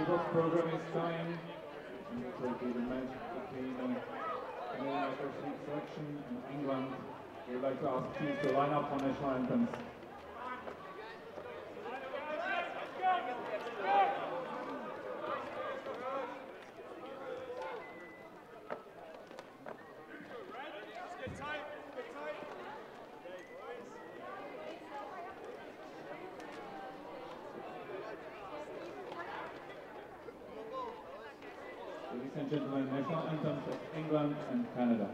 EBOX program is going. It will be the match between Canadian selection and England. We would like to ask teams to line up for national anthems. Ladies and gentlemen, national anthems of England and Canada.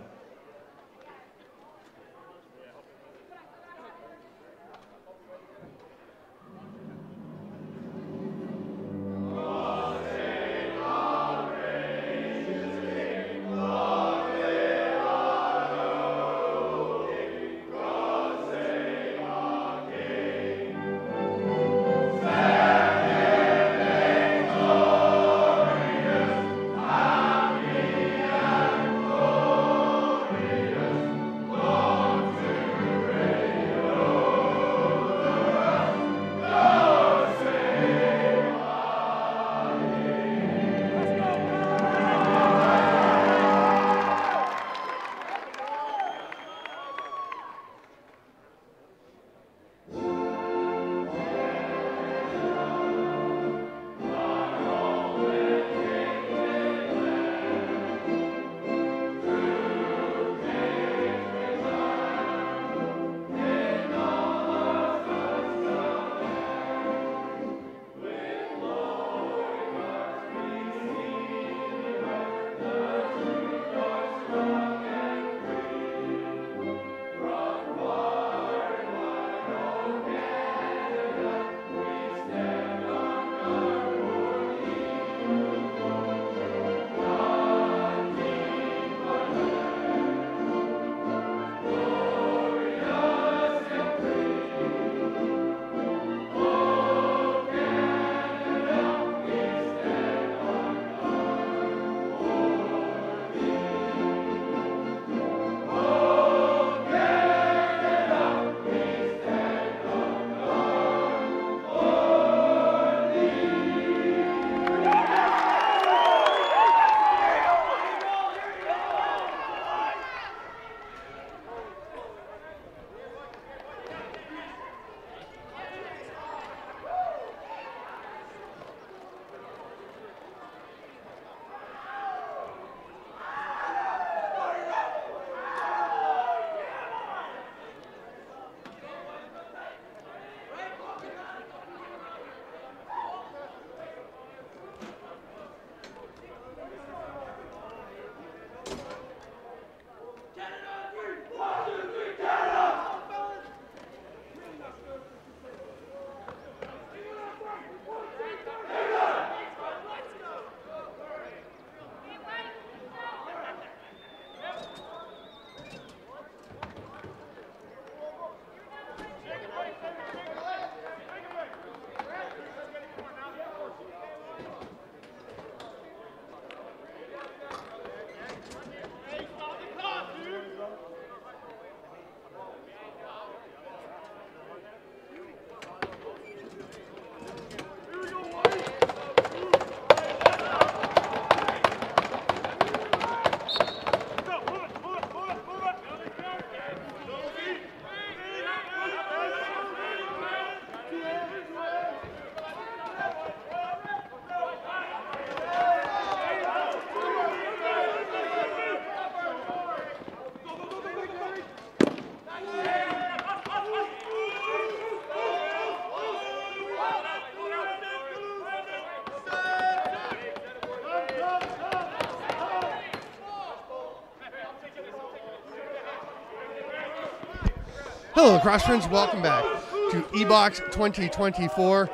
Hello, lacrosse friends. Welcome back to EBOX 2024.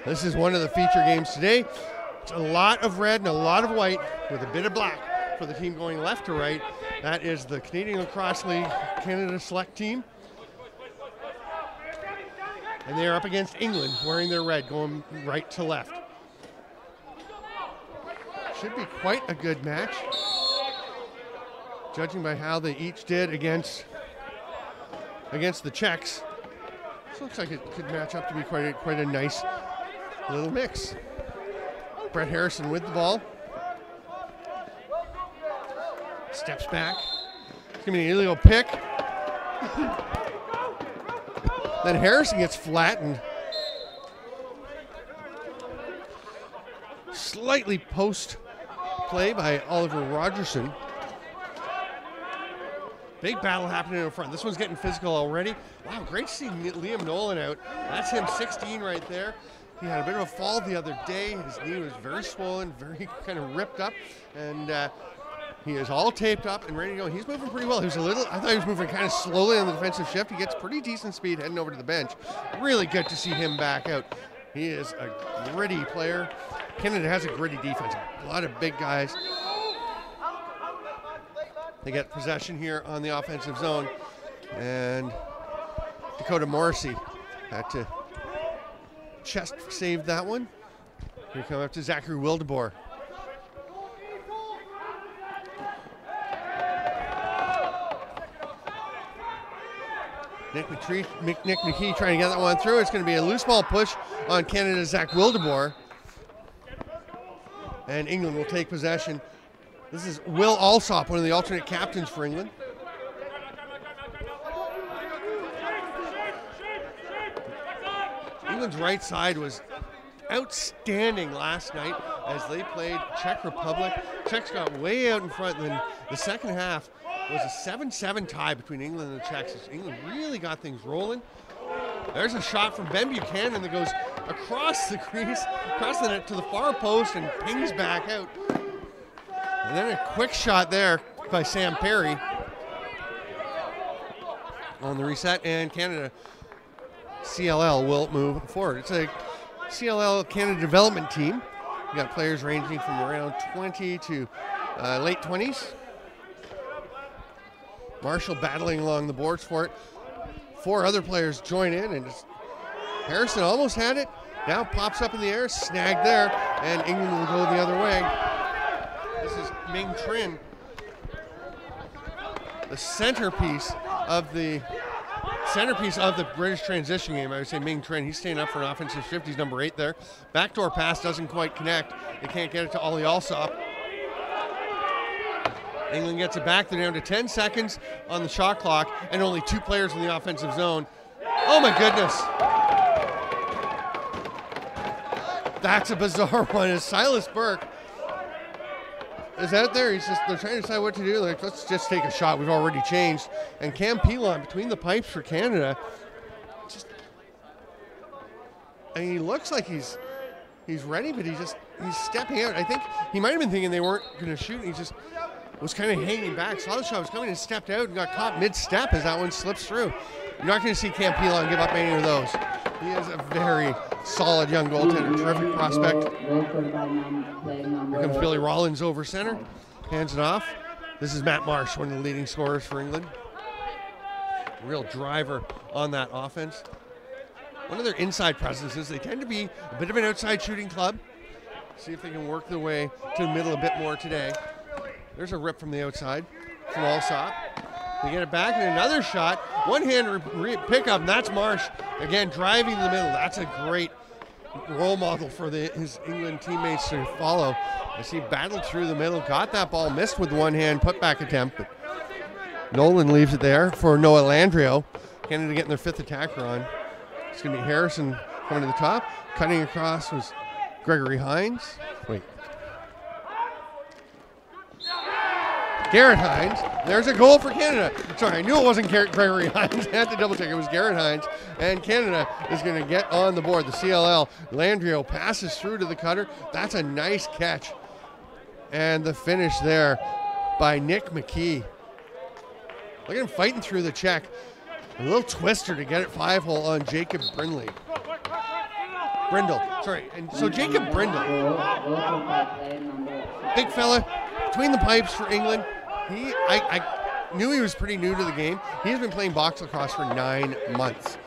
This is one of the feature games today. It's a lot of red and a lot of white with a bit of black for the team going left to right. That is the Canadian Lacrosse League Canada Select team. And they are up against England wearing their red, going right to left. Should be quite a good match, judging by how they each did against the Czechs. This looks like it could match up to be quite a nice little mix. Brett Harrison with the ball. Steps back. It's going to be an illegal pick. Then Harrison gets flattened. Slightly post play by Oliver Rogerson. Big battle happening in front. This one's getting physical already. Wow, great to see Liam Nolan out. That's him, 16 right there. He had a bit of a fall the other day. His knee was very swollen, very kind of ripped up, and he is all taped up and ready to go. He's moving pretty well. He was I thought he was moving kind of slowly on the defensive shift. He gets pretty decent speed heading over to the bench. Really good to see him back out. He is a gritty player. Canada has a gritty defense. A lot of big guys. They get possession here on the offensive zone. And Dakota Morrissey had to chest save that one. Here come up to Zachary Wildeboer. Nick McKee trying to get that one through. It's going to be a loose ball push on Canada's Zach Wildeboer. And England will take possession. This is Will Alsop, one of the alternate captains for England. England's right side was outstanding last night as they played Czech Republic. Czechs got way out in front, and then the second half was a 7-7 tie between England and the Czechs. England really got things rolling. There's a shot from Ben Buchanan that goes across the crease, across the net to the far post and pings back out. And then a quick shot there by Sam Perry on the reset, and Canada CLL will move forward. It's a CLL Canada development team. We got players ranging from around 20 to late 20s. Marshall battling along the boards for it. 4 other players join in, and Harrison almost had it. Now pops up in the air, snagged there, and England will go the other way. This is Ming Trin, the centerpiece of the British transition game. I would say Ming Trin. He's staying up for an offensive shift. He's number 8 there. Backdoor pass doesn't quite connect. They can't get it to Ollie Alsop. England gets it back. They're down to 10 seconds on the shot clock and only 2 players in the offensive zone. Oh my goodness. That's a bizarre one. As Silas Burke is out there, they're trying to decide what to do. Like, let's just take a shot. We've already changed. And Cam Pilon between the pipes for Canada. He looks like he's ready, but he's stepping out. I think he might have been thinking they weren't going to shoot. He just was kind of hanging back. Saw the shot was coming and stepped out and got caught mid-step as that one slips through. You're not going to see Cam Pilon give up any of those. He is a very solid young goaltender, terrific prospect. Here comes Billy Rollins over center, hands it off. This is Matt Marsh, one of the leading scorers for England. Real driver on that offense. One of their inside presences, they tend to be a bit of an outside shooting club. See if they can work their way to the middle a bit more today. There's a rip from the outside from Alsop. They get it back and another shot. One-hand pickup, and that's Marsh. Again, driving in the middle. That's a great role model for his England teammates to follow. As he battled through the middle, got that ball, missed with one hand, put-back attempt. But Nolan leaves it there for Noah Landrio. Canada getting their 5th attacker on. It's going to be Harrison coming to the top. Cutting across was Gregory Hines. Wait. Garrett Hines. There's a goal for Canada. Sorry, I knew it wasn't Gregory Hines. I had to double check. It was Garrett Hines. And Canada is going to get on the board. The CLL. Landrio passes through to the cutter. That's a nice catch. And the finish there by Nick McKee. Look at him fighting through the check. A little twister to get it 5-hole on Jacob Brindle. Sorry. And so Jacob Brindle, big fella, between the pipes for England. I knew he was pretty new to the game. He's been playing box-lacrosse for 9 months.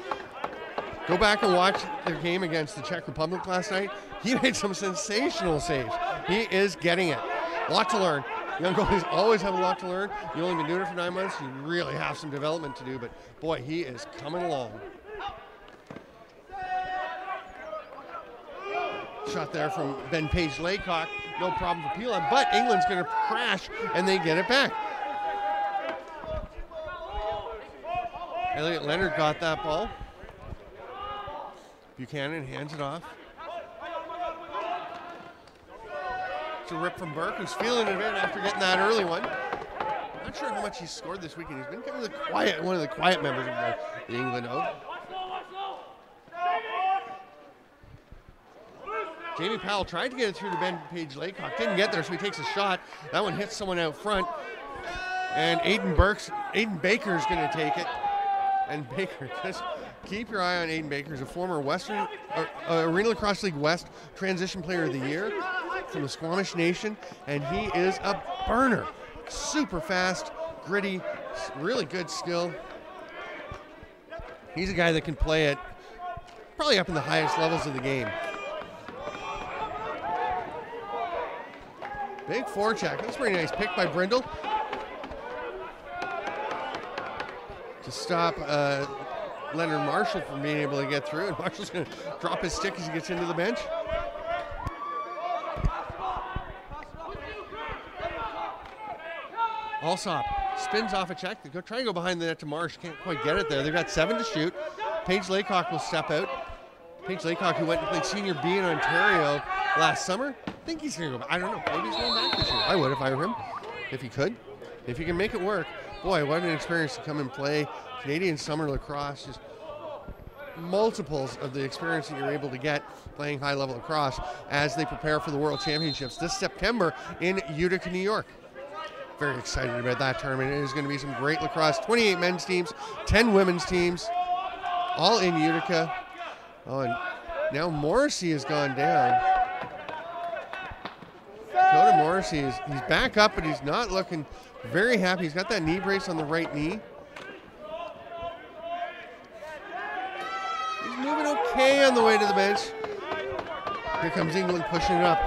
Go back and watch the game against the Czech Republic last night. He made some sensational saves. He is getting it. A lot to learn. Young goalies always have a lot to learn. You've only been doing it for 9 months. You really have some development to do, but boy, he is coming along. Shot there from Ben Page Laycock. No problem for Pelham, but England's going to crash, and they get it back. Elliot Leonard got that ball. Buchanan hands it off. It's a rip from Burke, who's feeling it a bit after getting that early one. Not sure how much he's scored this weekend. He's been kind of one of the quiet members of the England O. Jamie Powell tried to get it through to Ben Page Laycock. Didn't get there, so he takes a shot. That one hits someone out front. And Aiden Baker's going to take it. And Baker, just keep your eye on Aiden Baker. He's a former Arena Lacrosse League West Transition Player of the Year from the Squamish Nation. And he is a burner. Super fast, gritty, really good skill. He's a guy that can play it probably up in the highest levels of the game. Big forecheck. That's a pretty nice pick by Brindle to stop Leonard Marshall from being able to get through. And Marshall's going to drop his stick as he gets into the bench. Alsop spins off a check. They go try and go behind the net to Marsh. Can't quite get it there. They've got 7 to shoot. Paige Laycock will step out. Paige Laycock, who went and played Senior B in Ontario last summer. I think he's going to go back. I don't know. Maybe he's going back this year. I would if I were him. If he could. If he can make it work. Boy, what an experience to come and play Canadian Summer Lacrosse. Just multiples of the experience that you're able to get playing high-level lacrosse as they prepare for the World Championships this September in Utica, New York. Very excited about that tournament. It is going to be some great lacrosse. 28 men's teams, 10 women's teams, all in Utica. Oh, and now Morrissey has gone down. Dakota Morrissey he's back up, but he's not looking very happy. He's got that knee brace on the right knee. He's moving okay on the way to the bench. Here comes England pushing it up.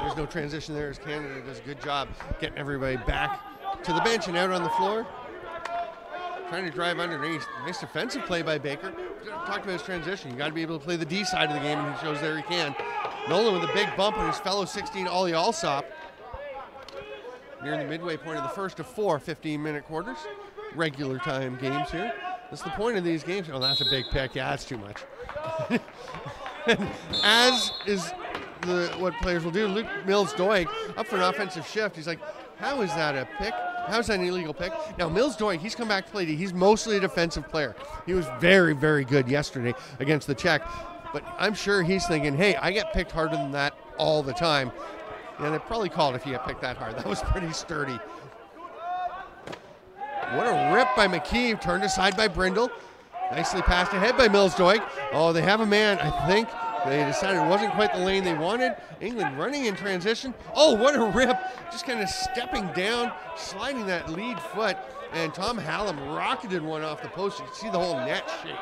There's no transition there as Canada does a good job getting everybody back to the bench and out on the floor. Trying to drive underneath. Nice defensive play by Baker. Talked about his transition. You got to be able to play the D side of the game, and he shows there he can. Nolan with a big bump on his fellow 16, Ollie Alsop. Near the midway point of the first of 4 15-minute quarters. Regular time games here. That's the point of these games. Oh, that's a big pick. Yeah, that's too much. As is what players will do. Luke Mills-Doig up for an offensive shift. He's like, how is that a pick? How's that an illegal pick? Now, Mills-Doig, he's come back to play. He's mostly a defensive player. He was very, very good yesterday against the Czech. But I'm sure he's thinking, hey, I get picked harder than that all the time. And they probably called if you get picked that hard. That was pretty sturdy. What a rip by McKeeve. Turned aside by Brindle. Nicely passed ahead by Mills-Doig. Oh, they have a man, I think. They decided it wasn't quite the lane they wanted. England running in transition. Oh, what a rip. Just kind of stepping down, sliding that lead foot. And Tom Hallam rocketed one off the post. You can see the whole net shake.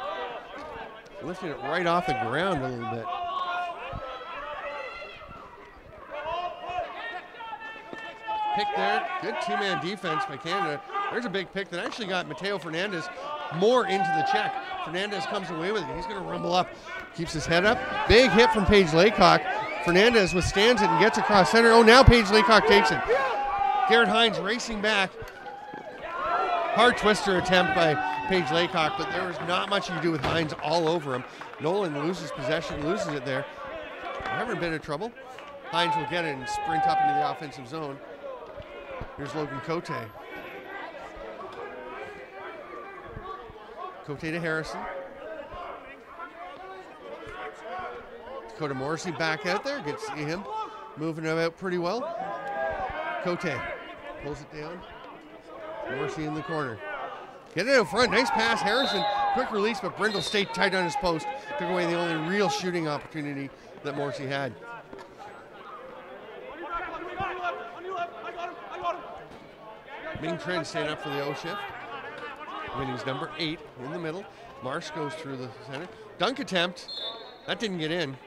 Lifting it right off the ground a little bit. Pick there. Good two-man defense by Canada. There's a big pick that actually got Mateo Fernandez more into the check. Fernandez comes away with it. He's going to rumble up. Keeps his head up. Big hit from Paige Laycock. Fernandez withstands it and gets across center. Oh, now Paige Laycock takes it. Garrett Hines racing back. Hard twister attempt by Paige Laycock, but there was not much you could do with Hines all over him. Nolan loses possession, loses it there. We're having a bit of trouble. Hines will get it and sprint up into the offensive zone. Here's Logan Cote. Cote to Harrison. Dakota Morrissey back out there. Good to see him moving him out pretty well. Cote pulls it down. Morrissey in the corner. Get it out front. Nice pass, Harrison. Quick release, but Brindle stayed tight on his post. Took away the only real shooting opportunity that Morrissey had. Ming Trent staying up for the O shift. Winnings number 8 in the middle. Marsh goes through the center. Dunk attempt. That didn't get in.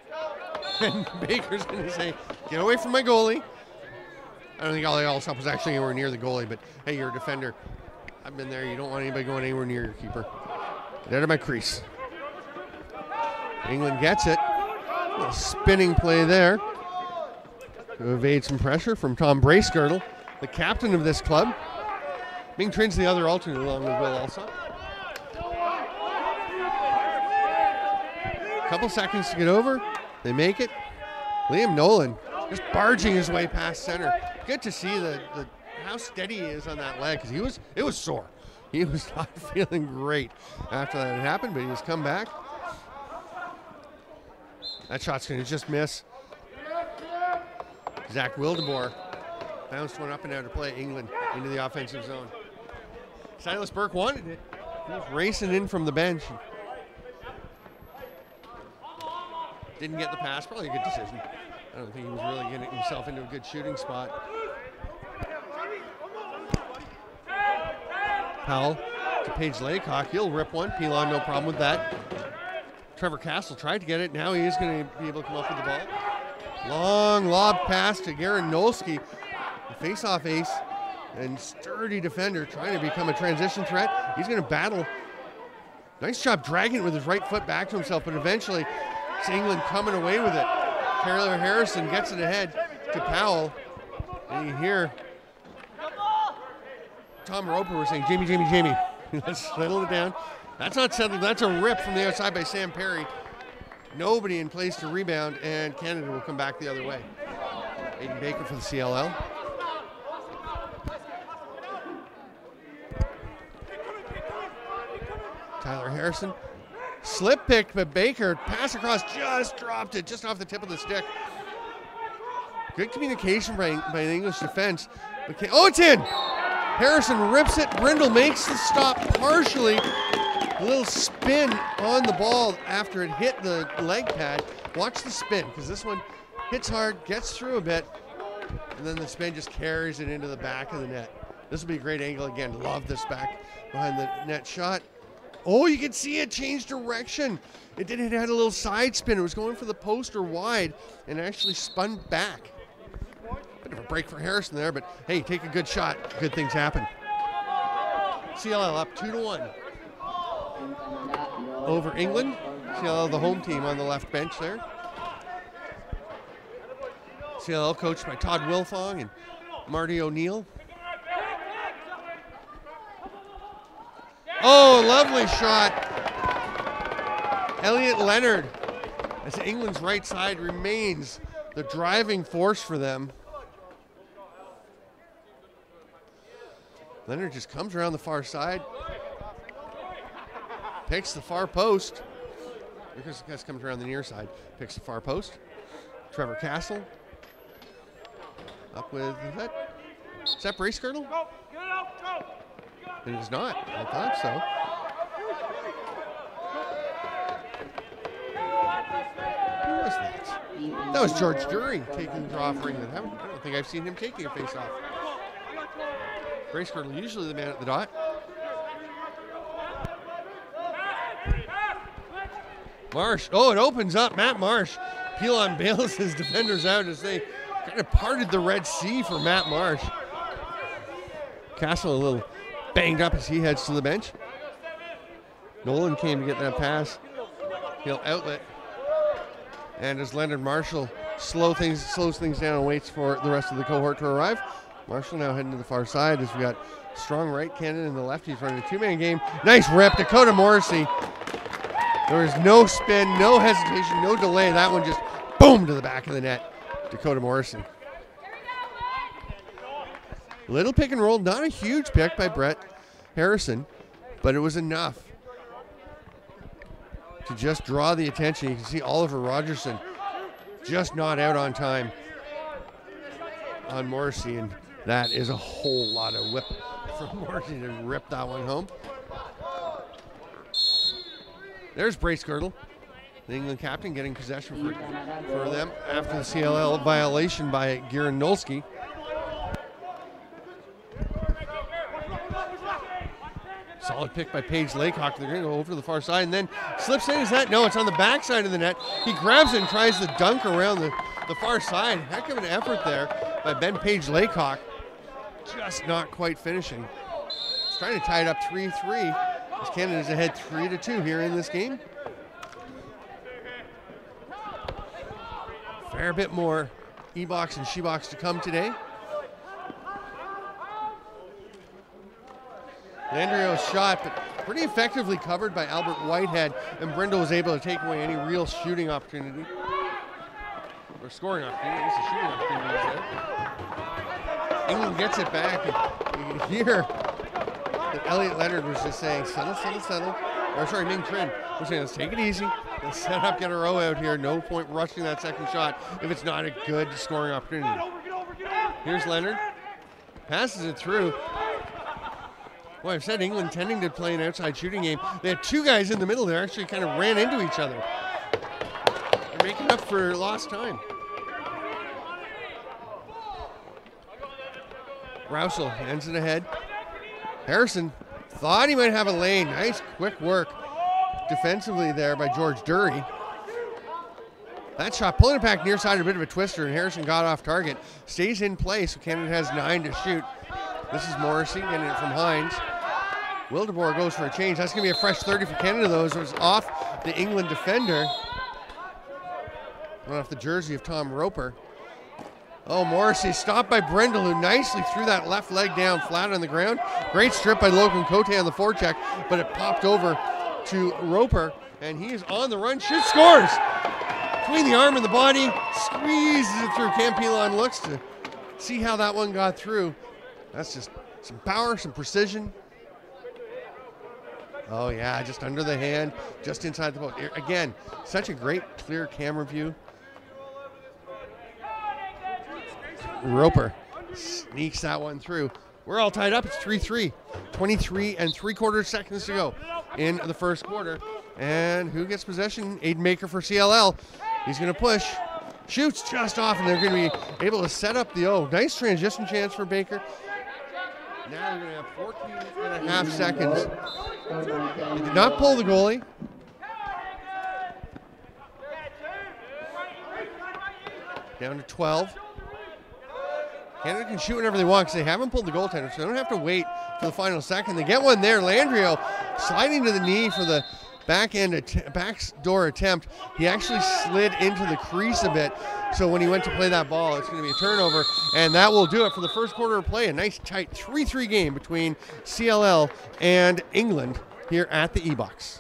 And Baker's going to say, get away from my goalie. I don't think Ollie Alsop was actually anywhere near the goalie, but hey, you're a defender. I've been there. You don't want anybody going anywhere near your keeper. Get out of my crease. England gets it. A little spinning play there to evade some pressure from Tom Bracegirdle, the captain of this club. Ming Trin's the other alternate along with Will Alsop. Couple seconds to get over. They make it. Liam Nolan just barging his way past center. Good to see how steady he is on that leg, because it was sore. He was not feeling great after that had happened, but he's come back. That shot's going to just miss. Zach Wildemore bounced one up and out to play England into the offensive zone. Silas Burke wanted it. He was racing in from the bench. Didn't get the pass. Probably a good decision. I don't think he was really getting himself into a good shooting spot. Powell to Paige Laycock. He'll rip one. Pilon, no problem with that. Trevor Castle tried to get it. Now he is going to be able to come up with the ball. Long lob pass to Garen Nolsky. The face-off ace and sturdy defender trying to become a transition threat. He's going to battle. Nice job dragging it with his right foot back to himself, but eventually it's England coming away with it. Taylor Harrison gets it ahead to Powell. And you hear Tom Roper was saying, Jamie, Jamie, Jamie. Let's settle it down. That's not settled. That's a rip from the outside by Sam Perry. Nobody in place to rebound, and Canada will come back the other way. Aiden Baker for the CLL. Tyler Harrison. Slip pick, but Baker, pass across, just dropped it, just off the tip of the stick. Good communication by the English defense. Oh, it's in! Harrison rips it. Brindle makes the stop partially. A little spin on the ball after it hit the leg pad. Watch the spin, because this one hits hard, gets through a bit, and then the spin just carries it into the back of the net. This will be a great angle again. Love this back behind the net shot. Oh, you can see it change direction. It had a little side spin. It was going for the post or wide and actually spun back. Bit of a break for Harrison there, but hey, take a good shot. Good things happen. CLL up 2-1 over England. CLL, the home team, on the left bench there. CLL coached by Todd Wilfong and Marty O'Neill. Oh, lovely shot. Elliot Leonard, as England's right side remains the driving force for them. Leonard just comes around the far side, picks the far post. Because comes around the near side, picks the far post. Trevor Castle up with, is that Bracegirdle? It is not. I thought so. Who was that? That was George Dury taking the draw for England. I don't think I've seen him taking a face-off. Bracegirdle, usually the man at the dot. Marsh. Oh, it opens up. Matt Marsh. Pilon bails his defenders out as they kind of parted the Red Sea for Matt Marsh. Castle a little banged up as he heads to the bench. Nolan came to get that pass. He'll outlet. And as Leonard Marshall slows things down and waits for the rest of the cohort to arrive, Marshall now heading to the far side as we got strong right Canada and the lefties running a two-man game. Nice rip, Dakota Morrissey. There was no spin, no hesitation, no delay. That one just boom to the back of the net. Dakota Morrissey. Little pick and roll, not a huge pick by Brett Harrison, but it was enough to just draw the attention. You can see Oliver Rogerson just not out on time on Morrissey, and that is a whole lot of whip from Morrissey to rip that one home. There's Bracegirdle, the England captain, getting possession for them after the CLL violation by Garen Nolsky. Solid pick by Paige Laycock. They're going to go over to the far side and then slips in. Is that? No, it's on the back side of the net. He grabs it and tries to dunk around the far side. Heck of an effort there by Ben Paige Laycock. Just not quite finishing. He's trying to tie it up 3-3 as Canada's ahead 3-2 here in this game. Fair bit more EBOX and SheBox to come today. Landrio's shot, but pretty effectively covered by Albert Whitehead, and Brindle was able to take away any real shooting opportunity. Or scoring opportunity, it's a shooting opportunity instead. England gets it back, and you can hear that Elliot Leonard was just saying, settle, settle, settle. Or sorry, Ming Trin was saying, let's take it easy. Let's set up, get a row out here. No point rushing that second shot if it's not a good scoring opportunity. Here's Leonard. Passes it through. Well, I've said England tending to play an outside shooting game. They had two guys in the middle that actually kind of ran into each other. They're making up for lost time. Rousel ends it ahead. Harrison thought he might have a lane. Nice quick work defensively there by George Dury. That shot pulling it back near side, a bit of a twister, and Harrison got off target. Stays in play, so Canada has 9 to shoot. This is Morrissey getting it from Hines. Wildeboer goes for a change. That's going to be a fresh 30 for Canada, though. It was off the England defender. Went off the jersey of Tom Roper. Oh, Morrissey stopped by Brindle, who nicely threw that left leg down flat on the ground. Great strip by Logan Cote on the forecheck, but it popped over to Roper, and he is on the run. Shoots, scores! Between the arm and the body, squeezes it through. Campilon looks to see how that one got through. That's just some power, some precision. Oh, yeah, just under the hand, just inside the post. Again, such a great, clear camera view. Roper sneaks that one through. We're all tied up. It's 3-3. 23 3/4 seconds to go in the first quarter. And who gets possession? Aiden Baker for CLL. He's going to push. Shoots just off, and they're going to be able to set up the nice transition chance for Baker. Now they're going to have 14.5 seconds. He did not pull the goalie. Down to 12. Canada can shoot whenever they want because they haven't pulled the goaltender, so they don't have to wait for the final second. They get one there. Landrio sliding to the knee for the backdoor attempt. He actually slid into the crease a bit, so when he went to play that ball, it's going to be a turnover, and that will do it for the first quarter of play. A nice, tight 3-3 game between CLL and England here at the EBOX.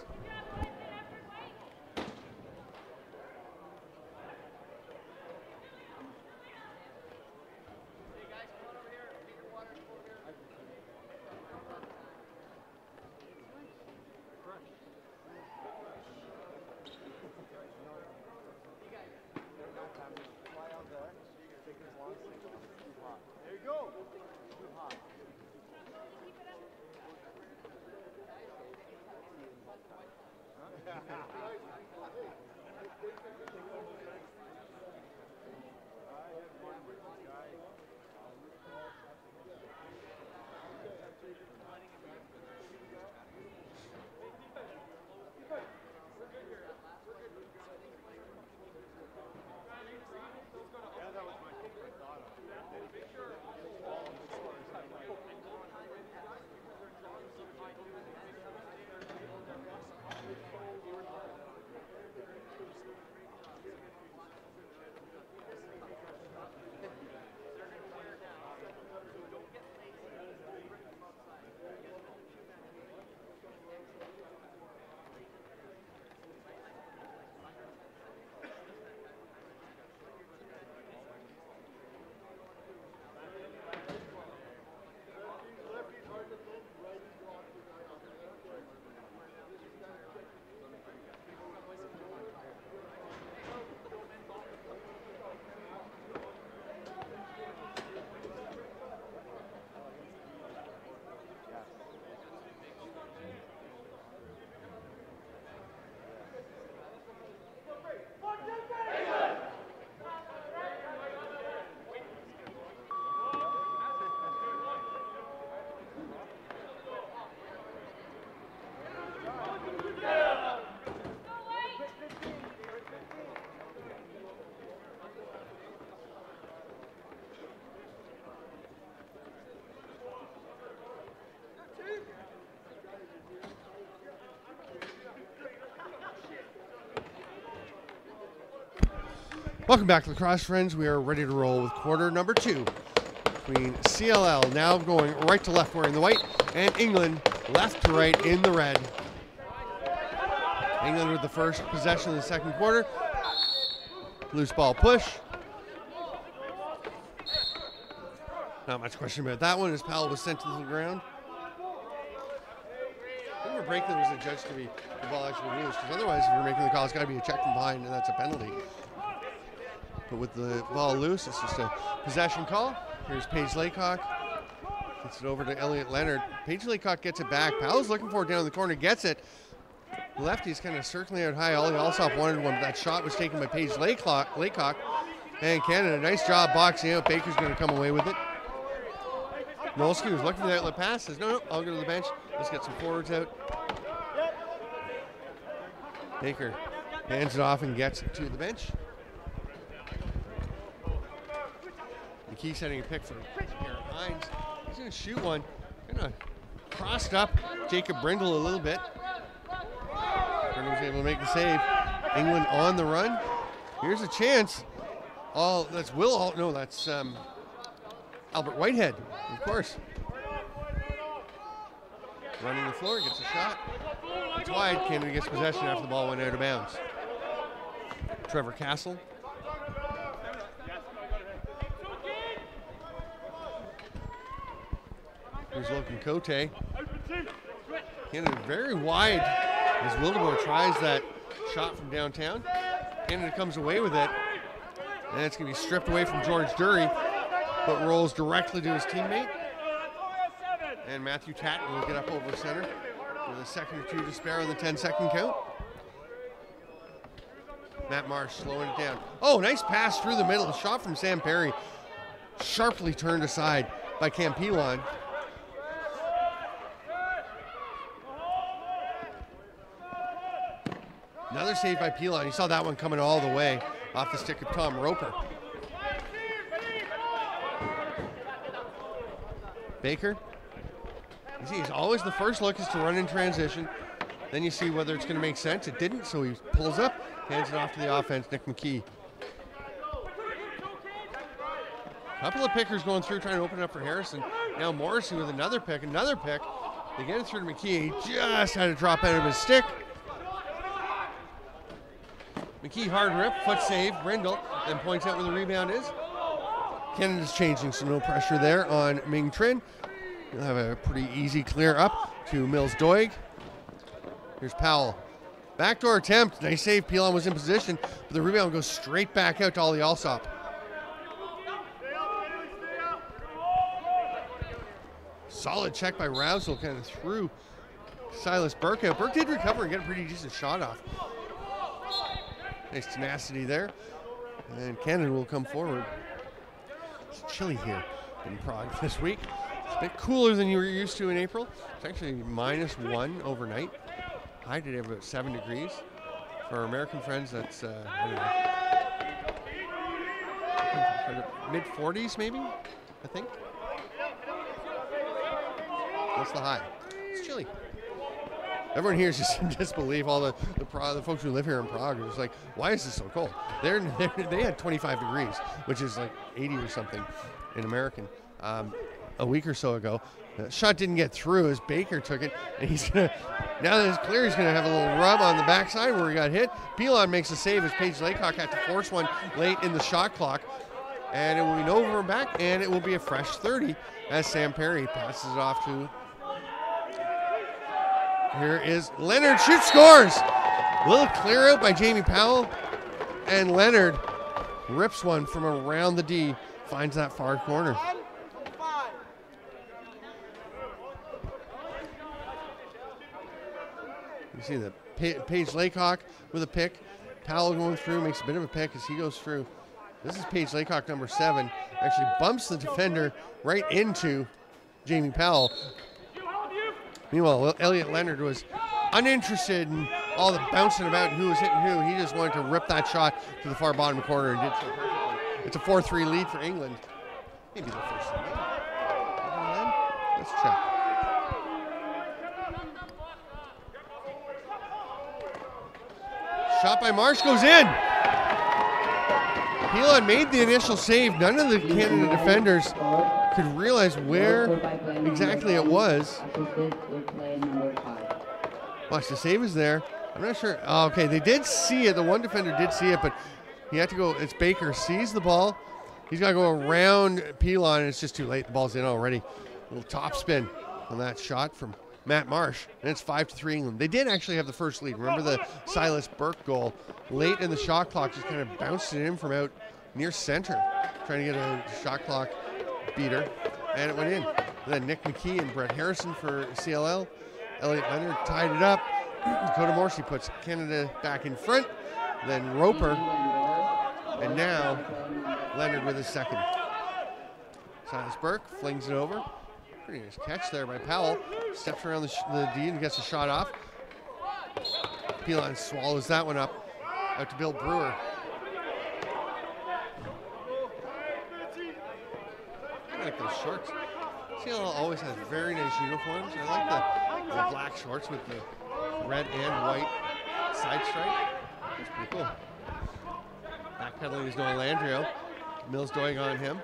Welcome back, lacrosse friends. We are ready to roll with quarter number 2 between CLL, now going right to left wearing the white, and England left to right in the red. England with the first possession of the second quarter. Loose ball push. Not much question about that one as Powell was sent to the ground. I think a break that was adjudged to be the ball actually loose, because otherwise if you're making the call, it's got to be a check from behind, and that's a penalty. But with the ball loose, it's just a possession call. Here's Paige Laycock. Gets it over to Elliot Leonard. Paige Laycock gets it back. Powell's looking for it down in the corner, gets it. The lefty's kind of circling out high. Ollie Alsop wanted one, but that shot was taken by Paige Laycock. And Canada, nice job boxing out. Baker's going to come away with it. Nolsky was looking for the outlet pass. Says, no, I'll go to the bench. Let's get some forwards out. Baker hands it off and gets it to the bench. McKee setting a pick for Garrett Hines. He's going to shoot one. Kind of crossed up Jacob Brindle a little bit. Brindle was able to make the save. England on the run. Here's a chance. Oh, that's that's Albert Whitehead, of course. Running the floor, gets a shot. It's wide. Canada gets possession after the ball went out of bounds. Trevor Castle. Here's Logan Cote. Canada very wide as Wildeboer tries that shot from downtown. Canada comes away with it. And it's going to be stripped away from George Dury, but rolls directly to his teammate. And Matthew Tatton will get up over center with a second or two to spare on the 10-second count. Matt Marsh slowing it down. Oh, nice pass through the middle. A shot from Sam Perry. Sharply turned aside by Cam Pilon. Another save by Pilon. You saw that one coming all the way off the stick of Tom Roper. Baker. You see, he's always the first look is to run in transition. Then you see whether it's going to make sense. It didn't, so he pulls up, hands it off to the offense, Nick McKee. Couple of pickers going through, trying to open it up for Harrison. Now Morrissey with another pick. They get it through to McKee. He just had to drop out of his stick. McKee hard rip, foot save, Brindle, and points out where the rebound is. Canada's changing, so no pressure there on Ming Trin. He'll have a pretty easy clear up to Mills Doig. Here's Powell. Backdoor attempt, nice save, Pilon was in position, but the rebound goes straight back out to Ollie Alsop. Solid check by Rousel, kind of threw Silas Burke out. Burke did recover and get a pretty decent shot off. Nice tenacity there. And Canada will come forward. It's chilly here in Prague this week. It's a bit cooler than you were used to in April. It's actually -1 overnight. High today of about 7 degrees. For our American friends, that's mid-40s maybe, I think. That's the high. It's chilly. Everyone here is just in disbelief. All the folks who live here in Prague are just like, why is this so cold? They had 25 degrees, which is like 80 or something in American a week or so ago. The shot didn't get through as Baker took it, and he's gonna, now that it's clear, he's gonna have a little rub on the backside where he got hit. Pilon makes a save as Paige Laycock had to force one late in the shot clock, and it will be no over and back, and it will be a fresh 30 as Sam Perry passes it off to. Here is Leonard, shoots, scores! A little clear out by Jamie Powell, and Leonard rips one from around the D, finds that far corner. You see the Paige Laycock with a pick. Powell going through, makes a bit of a pick as he goes through. This is Paige Laycock, number 7. Actually bumps the defender right into Jamie Powell. Meanwhile, Elliot Leonard was uninterested in all the bouncing about who was hitting who. He just wanted to rip that shot to the far bottom corner and did so perfectly. It's a 4-3 lead for England. Maybe the first one. Let's check. Shot by Marsh goes in. Pilon made the initial save. None of the Canada defenders could realize where exactly it was. Watch, the save is there. I'm not sure. Oh, okay, they did see it. The one defender did see it, but he had to go. It's Baker sees the ball. He's got to go around Pilon, and it's just too late. The ball's in already. A little top spin on that shot from Matt Marsh, and it's 5-3 England. They did actually have the first lead. Remember the Silas Burke goal? Late in the shot clock, just kind of bounced it in from out near center, trying to get a shot clock beater, and it went in. And then Nick McKee and Brett Harrison for CLL. Elliot Leonard tied it up. Dakota Morrissey puts Canada back in front. Then Roper, and now Leonard with his second. Silas Burke flings it over. Pretty nice catch there by Powell. Steps around the D and gets a shot off. Pilon swallows that one up. Out to Bill Brewer. I like those shorts. CLL always has very nice uniforms. I like the black shorts with the red and white side stripe. That's pretty cool. Backpedaling is Noah Landrio. Mills going on him.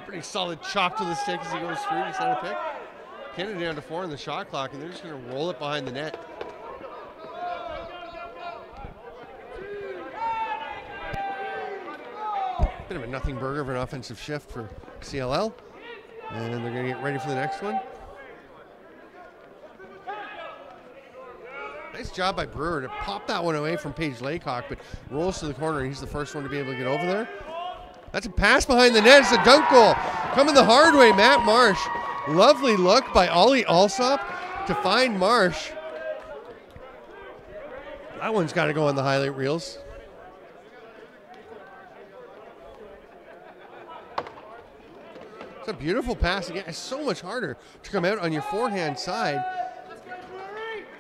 Pretty solid chop to the stick as he goes through to center pick. Canada down to 4 in the shot clock, and they're just going to roll it behind the net. Bit of a nothing burger of an offensive shift for CLL, and they're going to get ready for the next one. Nice job by Brewer to pop that one away from Paige Laycock, but rolls to the corner, and he's the first one to be able to get over there. That's a pass behind the net. It's a dunk goal. Coming the hard way, Matt Marsh. Lovely look by Ollie Alsop to find Marsh. That one's got to go on the highlight reels. It's a beautiful pass. Again, it's so much harder to come out on your forehand side.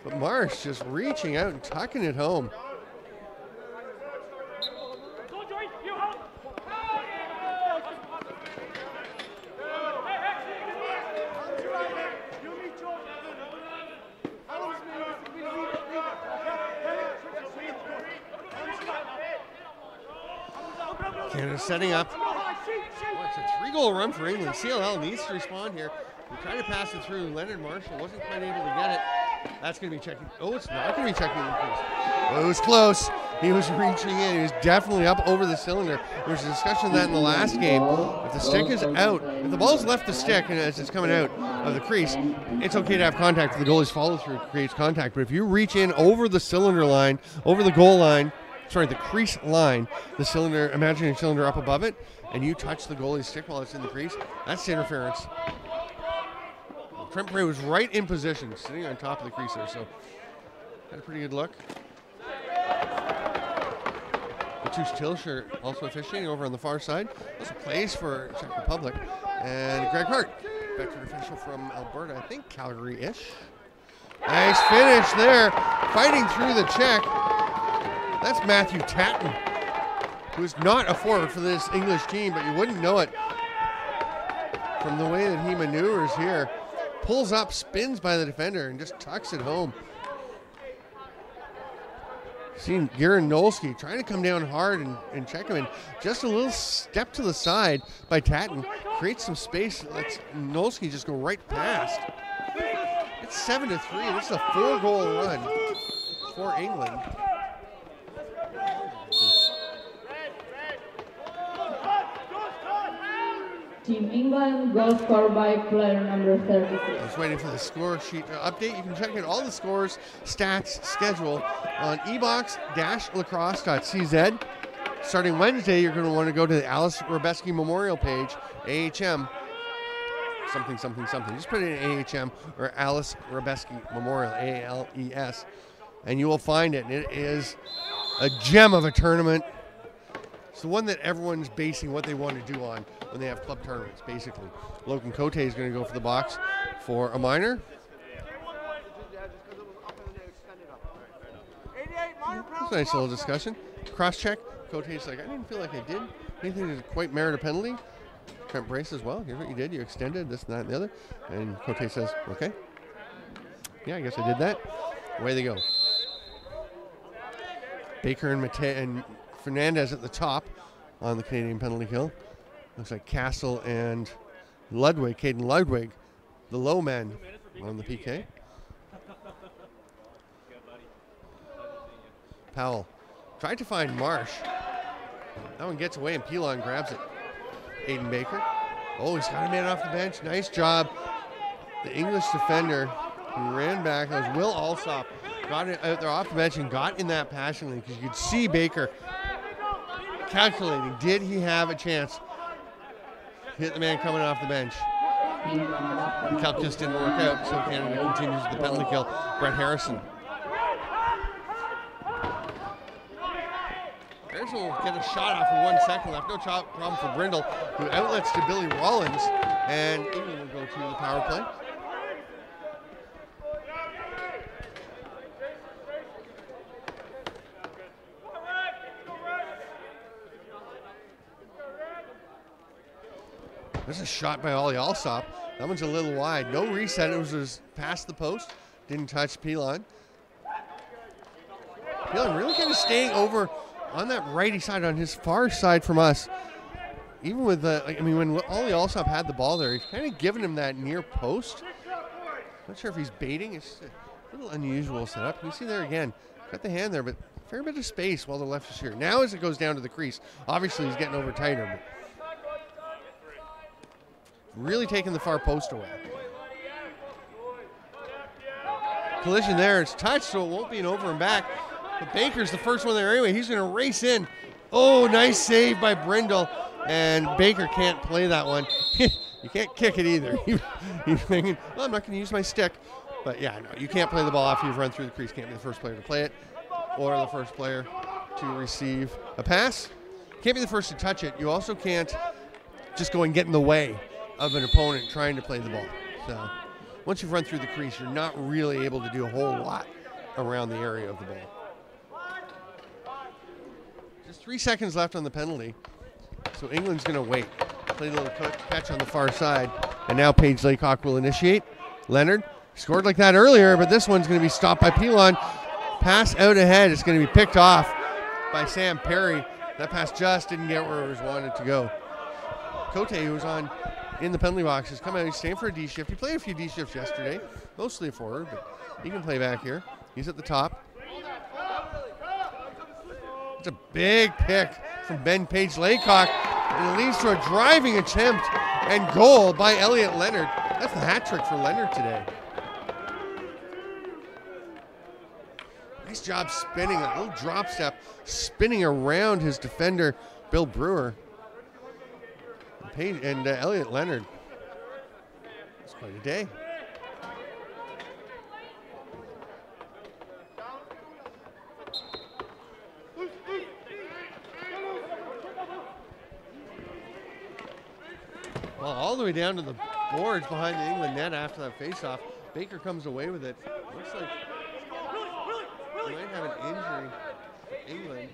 But Marsh just reaching out and tucking it home. Canada setting up. It's a 3-goal run for England. CLL needs to respond here. We're trying to pass it through. Leonard Marshall wasn't quite able to get it. That's going to be checking. Oh, it's not going to be checking in the crease. Oh, it was close. He was reaching in. He was definitely up over the cylinder. There was a discussion of that in the last game. If the stick is out, if the ball's left the stick and as it's coming out of the crease, it's okay to have contact. If the goalie's follow through creates contact. But if you reach in over the cylinder line, over the goal line, sorry, the crease line, the cylinder, imagine your cylinder up above it, and you touch the goalie's stick while it's in the crease, that's interference. Trent Bray was right in position, sitting on top of the crease there, so had a pretty good look. Matusz Tilsher also officiating over on the far side. Also plays for Czech Republic. And Greg Hart, veteran official from Alberta, I think Calgary-ish. Nice finish there, fighting through the Czech. That's Matthew Tatton, who's not a forward for this English team, but you wouldn't know it from the way that he maneuvers here. Pulls up, spins by the defender, and just tucks it home. Seen Garen Nolsky trying to come down hard and check him in. Just a little step to the side by Tatton. Creates some space. Lets Nolsky just go right past. It's 7-3. This is a 4-goal run for England. Team England, goal scored by player number 36. I was waiting for the score sheet update. You can check out all the scores, stats, schedule on ebox-lacrosse.cz. Starting Wednesday, you're going to want to go to the Alice Rebeski Memorial page, AHM, something, something, something. Just put in AHM or Alice Rebeski Memorial, ALES, and you will find it. It is a gem of a tournament. It's the one that everyone's basing what they want to do on when they have club tournaments, basically. Logan Cote is going to go for the box for a minor. That's a nice little discussion. Cross-check. Cote's like, I didn't feel like I did anything to quite merit a penalty. Trent Bray says, well, here's what you did. You extended this, and that, and the other. And Cote says, okay. Yeah, I guess I did that. Away they go. Baker and Fernandez at the top. on the Canadian penalty kill. Looks like Castle and Ludwig, Caden Ludwig, the low men on the PK. Powell tried to find Marsh. That one gets away and Pilon grabs it. Aiden Baker. Oh, he's got a man off the bench. Nice job. The English defender who ran back. That was Will Alsop. Got it out there off the bench and got in that passion lane because you could see Baker calculating. Did he have a chance to hit the man coming off the bench? The calc just didn't work out, so Canada continues the penalty kill. Brett Harrison. Harrison will get a shot off with 1 second left. No problem for Brindle, who outlets to Billy Rollins, and England will go to the power play. There's a shot by Ollie Alsop. That one's a little wide. No reset. It was just past the post. Didn't touch Pilon. Pilon really kind of staying over on that righty side, on his far side from us. Even with the, I mean, when Ollie Alsop had the ball there, he's kind of giving him that near post. Not sure if he's baiting. It's a little unusual setup. You see there again, got the hand there, but a fair bit of space while the left is here. Now as it goes down to the crease, obviously he's getting over tighter, but really taking the far post away. Collision there, it's touched, so it won't be an over and back. But Baker's the first one there anyway. He's going to race in. Oh, nice save by Brindle. And Baker can't play that one. You can't kick it either. He's thinking, well, I'm not going to use my stick. But yeah, no, you can't play the ball after you've run through the crease. Can't be the first player to play it or the first player to receive a pass. Can't be the first to touch it. You also can't just go and get in the way of an opponent trying to play the ball. So once you've run through the crease, you're not really able to do a whole lot around the area of the ball. Just 3 seconds left on the penalty. So England's going to wait. Play a little catch on the far side. And now Paige Laycock will initiate. Leonard scored like that earlier, but this one's going to be stopped by Pilon. Pass out ahead. It's going to be picked off by Sam Perry. That pass just didn't get where it was wanted to go. Cote, who was on in the penalty box, has come out. He's staying for a D shift. He played a few D shifts yesterday, mostly a forward, but he can play back here. He's at the top. It's a big pick from Ben Page Laycock, and it leads to a driving attempt and goal by Elliot Leonard. That's the hat trick for Leonard today. Nice job spinning, a little drop step, spinning around his defender, Bill Brewer. And Elliot Leonard. It's quite a day. Well, all the way down to the boards behind the England net after that faceoff. Baker comes away with it. Looks like he might have an injury for England.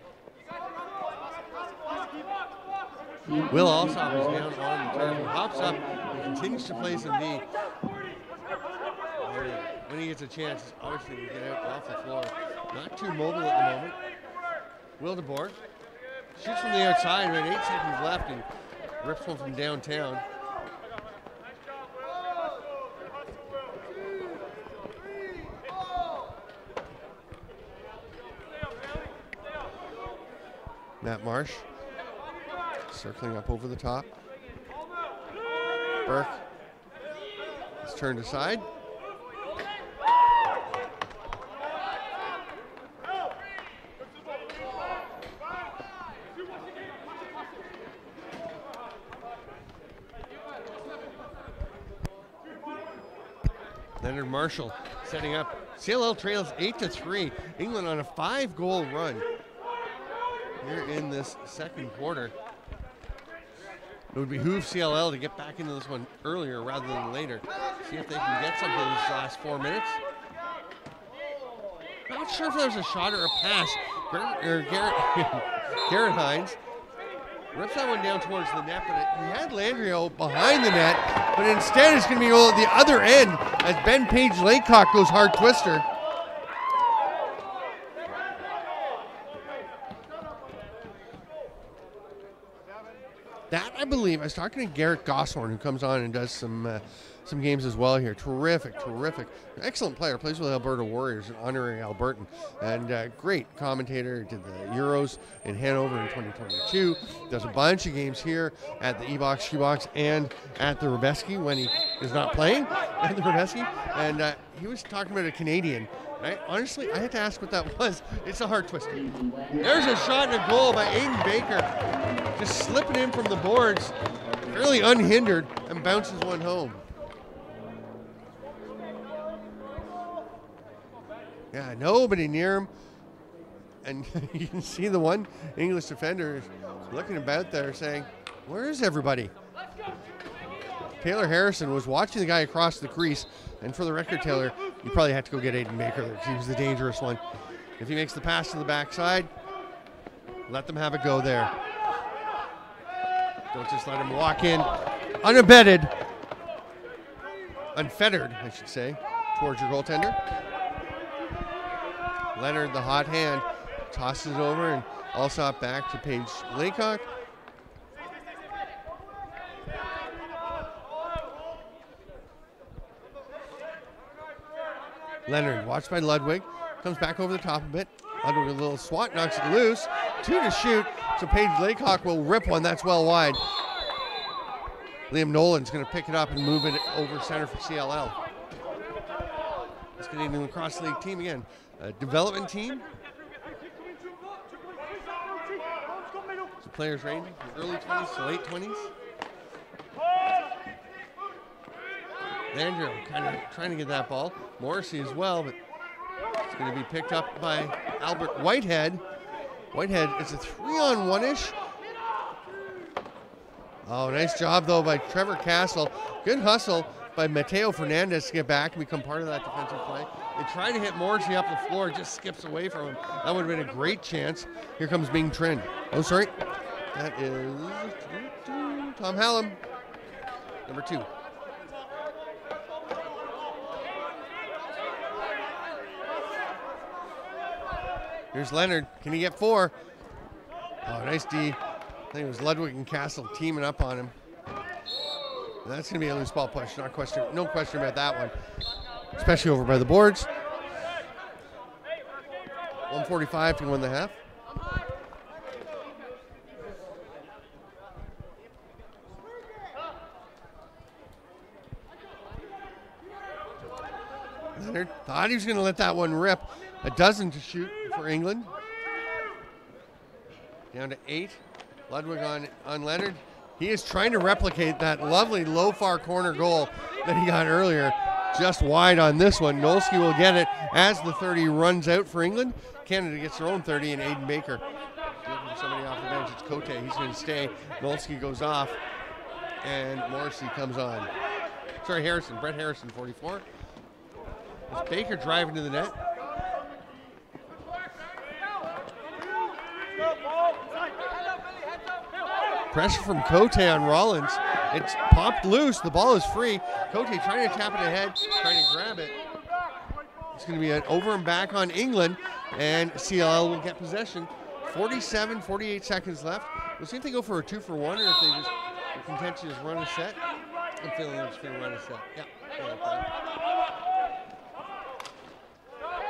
Will Alsop is down on the turf. He hops up and continues to play some D. When he gets a chance, obviously to get out off the floor. Not too mobile at the moment. Will DeBoer shoots from the outside, right, 8 seconds left, and rips one from downtown. Matt Marsh circling up over the top. Burke is turned aside. Leonard Marshall setting up. CLL trails 8-3. England on a 5-goal run here in this second quarter. It would behoove CLL to get back into this one earlier rather than later. See if they can get something in these last 4 minutes. Not sure if there was a shot or a pass. Garrett Hines rips that one down towards the net, but he had Landrio behind the net, but instead it's going to be at the other end as Ben Page Laycock goes hard twister. That, I believe, I was talking to Garrett Gosshorn, who comes on and does some games as well here. Terrific. Excellent player. Plays with Alberta Warriors, an honorary Albertan. And great commentator. Did the Euros in Hanover in 2022. Does a bunch of games here at the EBOX, and at the Rabeski when he is not playing at the Rabeski. And he was talking about a Canadian. Honestly, I had to ask what that was. It's a heart twister. There's a shot and a goal by Aiden Baker. Just slipping in from the boards, fairly unhindered, and bounces one home. Yeah, nobody near him. And you can see the one English defender looking about there saying, where is everybody? Taylor Harrison was watching the guy across the crease. And for the record, Taylor, you probably had to go get Aiden Baker there because he was the dangerous one. If he makes the pass to the backside, let them have a go there. Don't just let him walk in unabetted, unfettered, I should say, towards your goaltender. Leonard, the hot hand, tosses it over and Alsop back to Paige Laycock. Leonard, watched by Ludwig, comes back over the top a bit. Ludwig with a little swat, knocks it loose. 2 to shoot, so Paige Laycock will rip one. That's well wide. Liam Nolan's going to pick it up and move it over center for CLL. This Canadian Lacrosse League team again, a development team. So players ranging from early 20s to late 20s. Andrew kind of trying to get that ball. Morrissey as well, but it's going to be picked up by Albert Whitehead. Whitehead, it's a 3-on-1-ish. Oh, nice job, though, by Trevor Castle. Good hustle by Mateo Fernandez to get back and become part of that defensive play. They try to hit Morrissey up the floor, just skips away from him. That would have been a great chance. Here comes Bing Trin. Oh, sorry. That is Tom Hallam, number 2. Here's Leonard. Can he get 4? Oh, nice D. I think it was Ludwig and Castle teaming up on him. And that's going to be a loose ball push. No question about that one. Especially over by the boards. 1:45 to win the half. Leonard thought he was going to let that one rip. A dozen to shoot for England. Down to 8. Ludwig on Leonard. He is trying to replicate that lovely low far corner goal that he got earlier. Just wide on this one. Nolsky will get it as the 30 runs out for England. Canada gets their own 30 and Aiden Baker. Looking for somebody off the bench. It's Cote. He's going to stay. Nolsky goes off. And Morrissey comes on. Sorry, Harrison. Brett Harrison, 44. It's Baker driving to the net. Pressure from Cote on Rollins. It's popped loose. The ball is free. Cote trying to tap it ahead, trying to grab it. It's going to be an over and back on England, and CLL will get possession. 48 seconds left. We'll see if they go for a 2-for-1 or if they just are content to just run a set. I'm feeling they're just going to run a set. Yeah.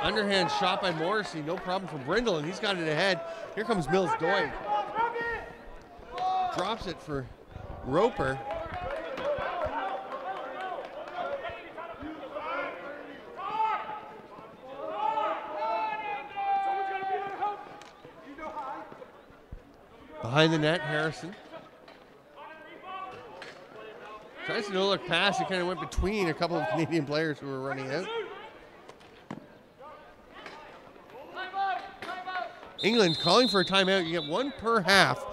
Underhand shot by Morrissey. No problem for Brindle, and he's got it ahead. Here comes Mills Doig. Drops it for Roper. Behind the net, Harrison. Tries to no-look pass. He kind of went between a couple of Canadian players who were running out. England calling for a timeout. You get 1 per half.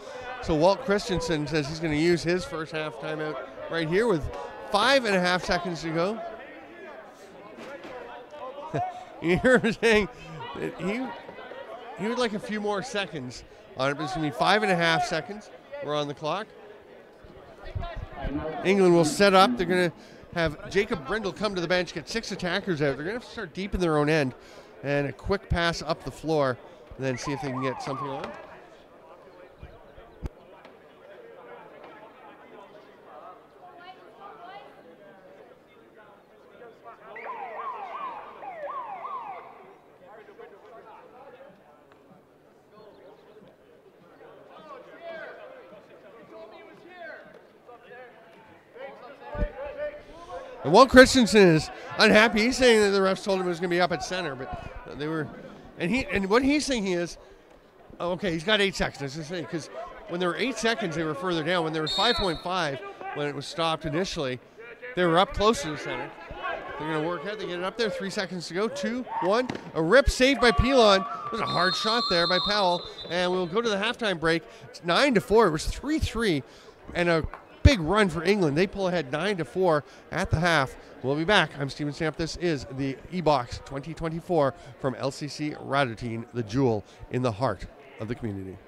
So Walt Christensen says he's going to use his first half timeout right here with 5.5 seconds to go. You hear him saying that he would like a few more seconds on it, but it's going to be 5.5 seconds. We're on the clock. England will set up. They're going to have Jacob Brindle come to the bench, get 6 attackers out. They're going to have to start deep in their own end and a quick pass up the floor and then see if they can get something on. And Walt Christensen is unhappy. He's saying that the refs told him it was going to be up at center, but they were, and what he's thinking is, oh, okay, he's got 8 seconds. I was just saying, because when there were 8 seconds, they were further down. When there was 5.5, when it was stopped initially, they were up close to the center. They're going to work out. They get it up there. 3 seconds to go. 2, 1. A rip saved by Pilon. It was a hard shot there by Powell. And we'll go to the halftime break. It's 9-4. It was 3-3. And a big run for England. They pull ahead 9-4 at the half. We'll be back. I'm Steven Stamp. This is the EBOX 2024 from LCC Radotín, the jewel in the heart of the community.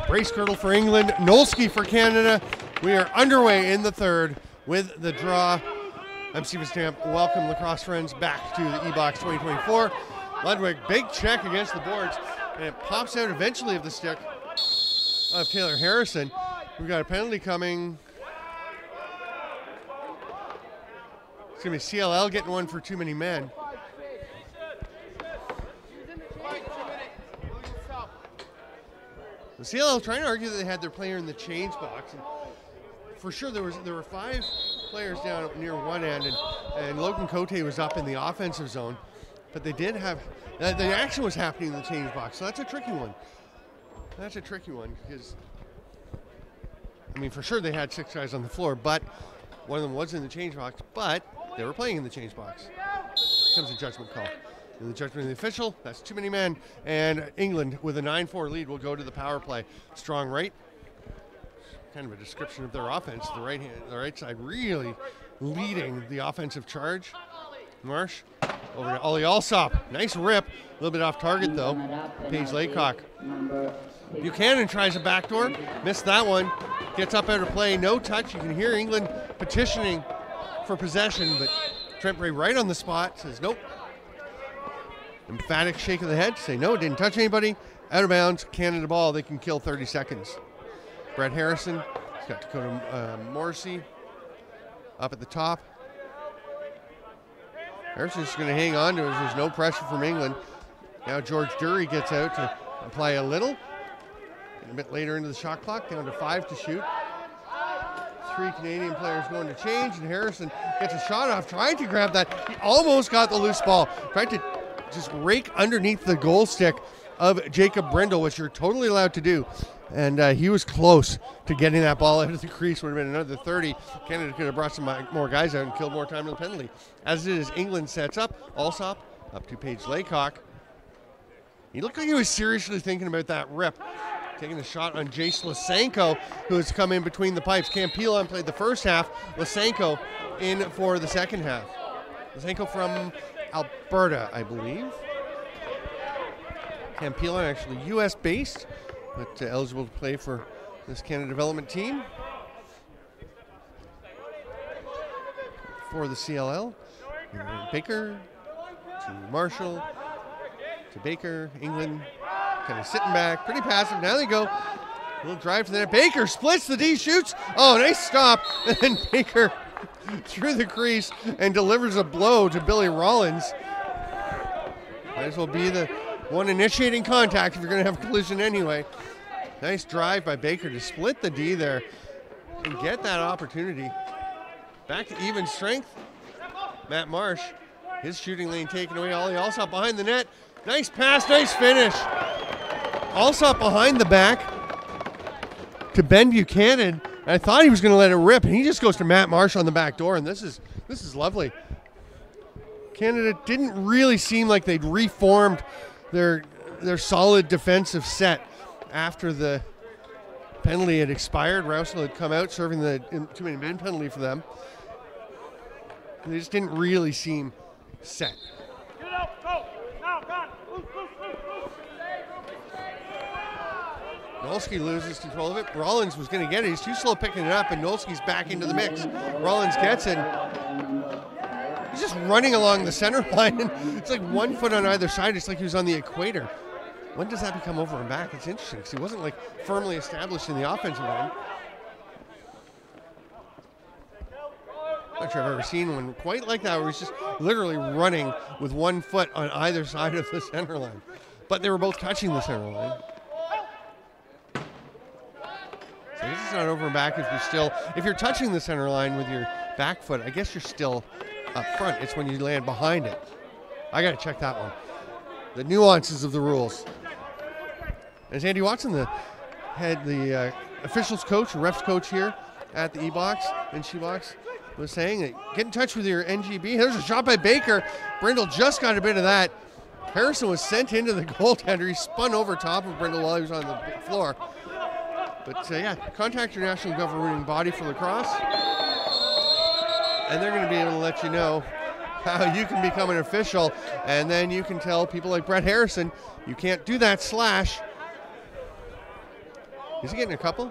Brace girdle for England, Nolski for Canada. We are underway in the third with the draw. I'm Steven Stamp. Welcome, lacrosse friends, back to the EBOX 2024. Ludwig, big check against the boards, and it pops out eventually of the stick of Taylor Harrison. We've got a penalty coming. It's going to be CLL getting one for too many men. The CLL trying to argue that they had their player in the change box. And for sure, there were 5 players down near one end, and Logan Cote was up in the offensive zone. But they did have, the action was happening in the change box, so that's a tricky one. That's a tricky one because, I mean, for sure they had 6 guys on the floor, but one of them was in the change box, but they were playing in the change box. Here comes a judgment call. In the judgment of the official, that's too many men, and England with a 9-4 lead will go to the power play. Strong right, kind of a description of their offense. The right side really leading the offensive charge. Marsh over to Ollie Alsop. Nice rip, a little bit off target though. Paige Laycock. Buchanan tries a backdoor, missed that one. Gets up out of play, no touch. You can hear England petitioning for possession, but Trent Bray right on the spot says nope. Emphatic shake of the head, say no, didn't touch anybody. Out of bounds, Canada ball, they can kill 30 seconds. Brett Harrison, he's got Dakota Morrissey up at the top. Harrison's going to hang on to it. There's no pressure from England. Now George Dury gets out to apply a little. And a bit later into the shot clock, down to 5 to shoot. 3 Canadian players going to change, and Harrison gets a shot off, trying to grab that. He almost got the loose ball. Tried to just rake underneath the goal stick of Jacob Brindle, which you're totally allowed to do. And he was close to getting that ball out of the crease. Would have been another 30. Canada could have brought some more guys out and killed more time in the penalty. As it is, England sets up. Alsop up to Paige Laycock. He looked like he was seriously thinking about that rip. Taking a shot on Jace Lysenko, who has come in between the pipes. Campilon played the first half. Lysenko in for the second half. Lysenko from Alberta, I believe. Campilon actually U.S. based, but eligible to play for this Canada development team for the CLL. Baker to Marshall to Baker. England kind of sitting back, pretty passive. Now they go. A little drive to the net. Baker splits the D, shoots. Oh, nice stop. And Baker through the crease and delivers a blow to Billy Rollins. Might as well be the one initiating contact if you're going to have a collision anyway. Nice drive by Baker to split the D there and get that opportunity. Back to even strength. Matt Marsh, his shooting lane taken away. Ollie Alsop behind the net. Nice pass, nice finish. Alsop behind the back to Ben Buchanan. I thought he was going to let it rip, and he just goes to Matt Marsh on the back door, and this is lovely. Canada didn't really seem like they'd reformed their solid defensive set after the penalty had expired. Rousel had come out serving the too many men penalty for them. They just didn't really seem set. Nolsky loses control of it. Rollins was going to get it. He's too slow picking it up, and Nolsky's back into the mix. Rollins gets it. He's just running along the center line, and it's like 1 foot on either side. It's like he was on the equator. When does that become over and back? It's interesting because he wasn't like firmly established in the offensive end. Not sure I've ever seen one quite like that where he's just literally running with 1 foot on either side of the center line. But they were both touching the center line. So I guess it's not over and back if you're touching the center line with your back foot, I guess you're still up front. It's when you land behind it. I got to check that one. The nuances of the rules. As Andy Watson, the officials coach, or refs coach here at the EBOX and SheBox, was saying that get in touch with your NGB. There's a shot by Baker. Brindle just got a bit of that. Harrison was sent into the goaltender. He spun over top of Brindle while he was on the floor. But yeah, contact your national governing body for lacrosse, and they're going to be able to let you know how you can become an official, and then you can tell people like Brett Harrison, you can't do that slash. Is he getting a couple?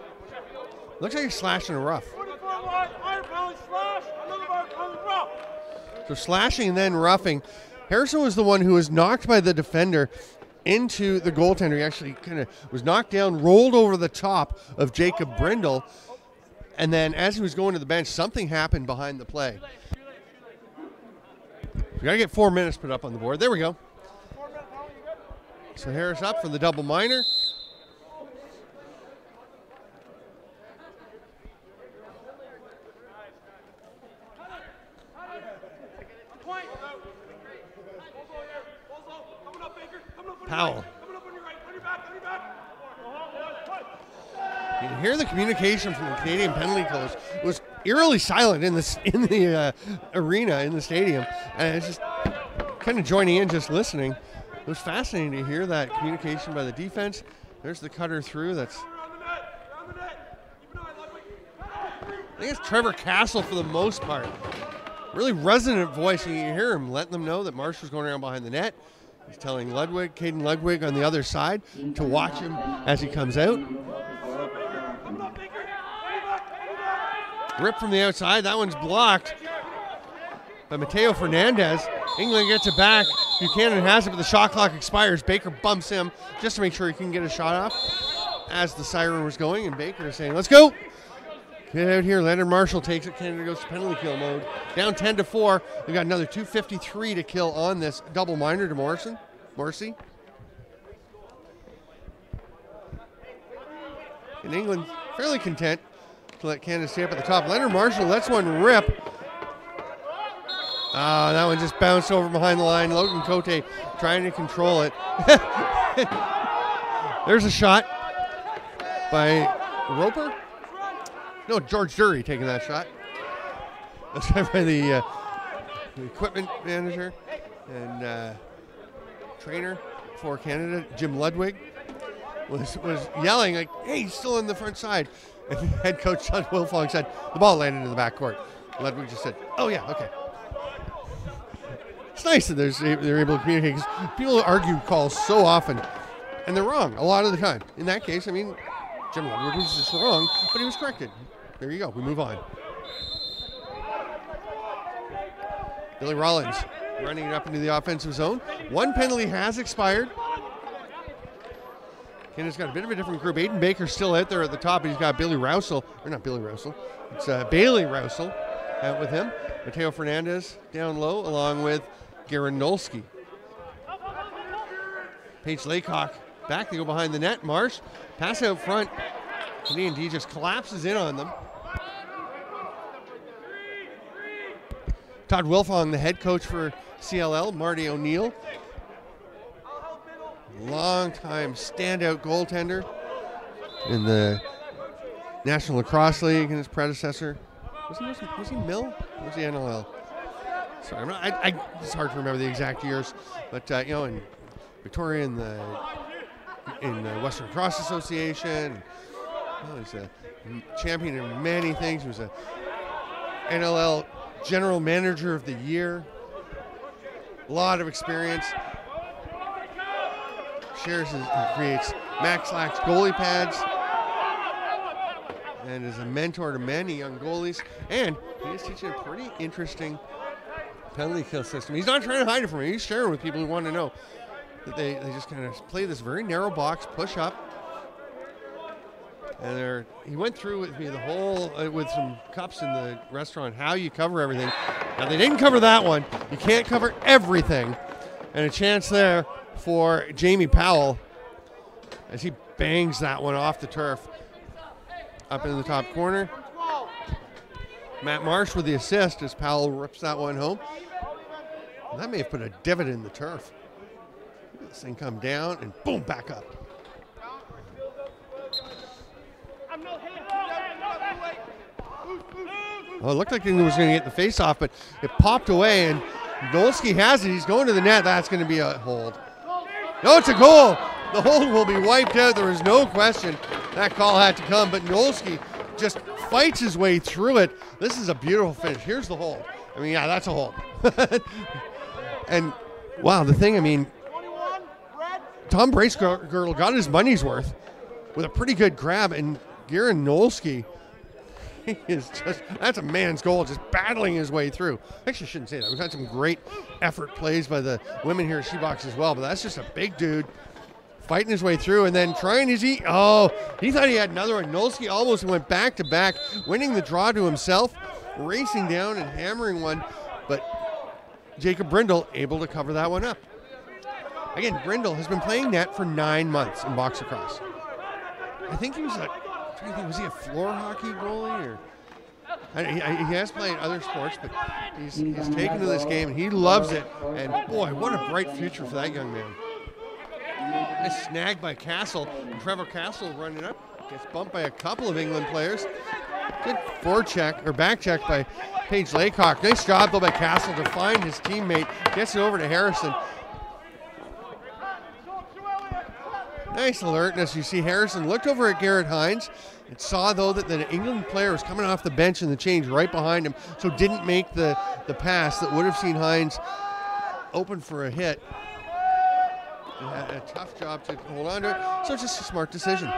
Looks like he's slashing a rough. So slashing and then roughing. Harrison was the one who was knocked by the defender into the goaltender. He actually kind of was knocked down, rolled over the top of Jacob Brindle, and then as he was going to the bench, something happened behind the play. We got to get 4 minutes put up on the board. There we go. So Harris up for the double minor. Powell. You can hear the communication from the Canadian penalty coach. It was eerily silent in the arena, in the stadium, and it's just kind of joining in, just listening. It was fascinating to hear that communication by the defense. There's the cutter through. That's, I think it's Trevor Castle for the most part. Really resonant voice, and you can hear him letting them know that Marshall's going around behind the net. He's telling Caden Ludwig on the other side to watch him as he comes out. Rip from the outside. That one's blocked by Mateo Fernandez. England gets it back. Buchanan has it, but the shot clock expires. Baker bumps him just to make sure he can get a shot off as the siren was going, and Baker is saying, let's go. Get out here. Leonard Marshall takes it. Canada goes to penalty kill mode. Down 10-4. We've got another 2:53 to kill on this double minor to Morrissey. And England fairly content to let Canada stay up at the top. Leonard Marshall lets one rip. That one just bounced over behind the line. Logan Cote trying to control it. There's a shot by Roper. No, George Dury taking that shot. That's by the equipment manager and trainer for Canada, Jim Ludwig, was yelling like, hey, he's still in the front side. And head coach Doug Wilfong said, the ball landed in the backcourt. Ludwig just said, oh yeah, okay. It's nice that they're able to communicate, because people argue calls so often, and they're wrong a lot of the time. In that case, I mean, Jim Ludwig was just wrong, but he was corrected. There you go. We move on. Billy Rollins running it up into the offensive zone. One penalty has expired. Canada's got a bit of a different group. Aiden Baker's still out there at the top. He's got Billy Rousel, or not Billy Rousel. It's Bailey Rousel out with him. Mateo Fernandez down low, along with Garen Nolsky. Paige Laycock back. They go behind the net. Marsh pass out front. Canadian D just collapses in on them. Todd Wilfong, the head coach for CLL, Marty O'Neill. Long-time standout goaltender in the National Lacrosse League and his predecessor. Was he Mill? Or was he NLL? Sorry, it's hard to remember the exact years, but in Victoria in the Western Cross Association. He's a champion in many things. He was a NLL General Manager of the Year. A lot of experience. shares and creates Max Lax goalie pads and is a mentor to many young goalies. And he is teaching a pretty interesting penalty kill system. He's not trying to hide it from me. He's sharing with people who want to know that they just kind of play this very narrow box, push up. And he went through with me the whole, with some cups in the restaurant, how you cover everything. Now, they didn't cover that one. You can't cover everything. And a chance there for Jamie Powell as he bangs that one off the turf. Up in the top corner. Matt Marsh with the assist as Powell rips that one home. Well, that may have put a divot in the turf. This thing come down and boom, back up. Oh, it looked like he was going to get the face off, but it popped away, and Nolsky has it. He's going to the net. That's going to be a hold. No, it's a goal. The hold will be wiped out. There is no question that call had to come, but Nolsky just fights his way through it. This is a beautiful finish. Here's the hold. I mean, yeah, that's a hold. And, wow, the thing, I mean, Tom Bracegirdle got his money's worth with a pretty good grab, and Garen Nolsky, he is just, that's a man's goal, just battling his way through. Actually, I shouldn't say that. We've had some great effort plays by the women here at EBOX as well, but that's just a big dude fighting his way through and then trying his he thought he had another one. Nolsky almost went back to back, winning the draw to himself, racing down and hammering one, but Jacob Brindle able to cover that one up. Again, Brindle has been playing net for 9 months in box-lacrosse. I think he was was he a floor hockey goalie? Or he has played other sports, but he's taken to this game and he loves it. And boy, what a bright future for that young man. Nice snag by Castle. And Trevor Castle running up. Gets bumped by a couple of England players. Good back check by Paige Laycock. Nice job though by Castle to find his teammate. Gets it over to Harrison. Nice alertness. You see Harrison looked over at Garrett Hines and saw, though, that the England player was coming off the bench in the change right behind him, so didn't make the pass that would have seen Hines open for a hit. And had a tough job to hold on to it, so it's just a smart decision.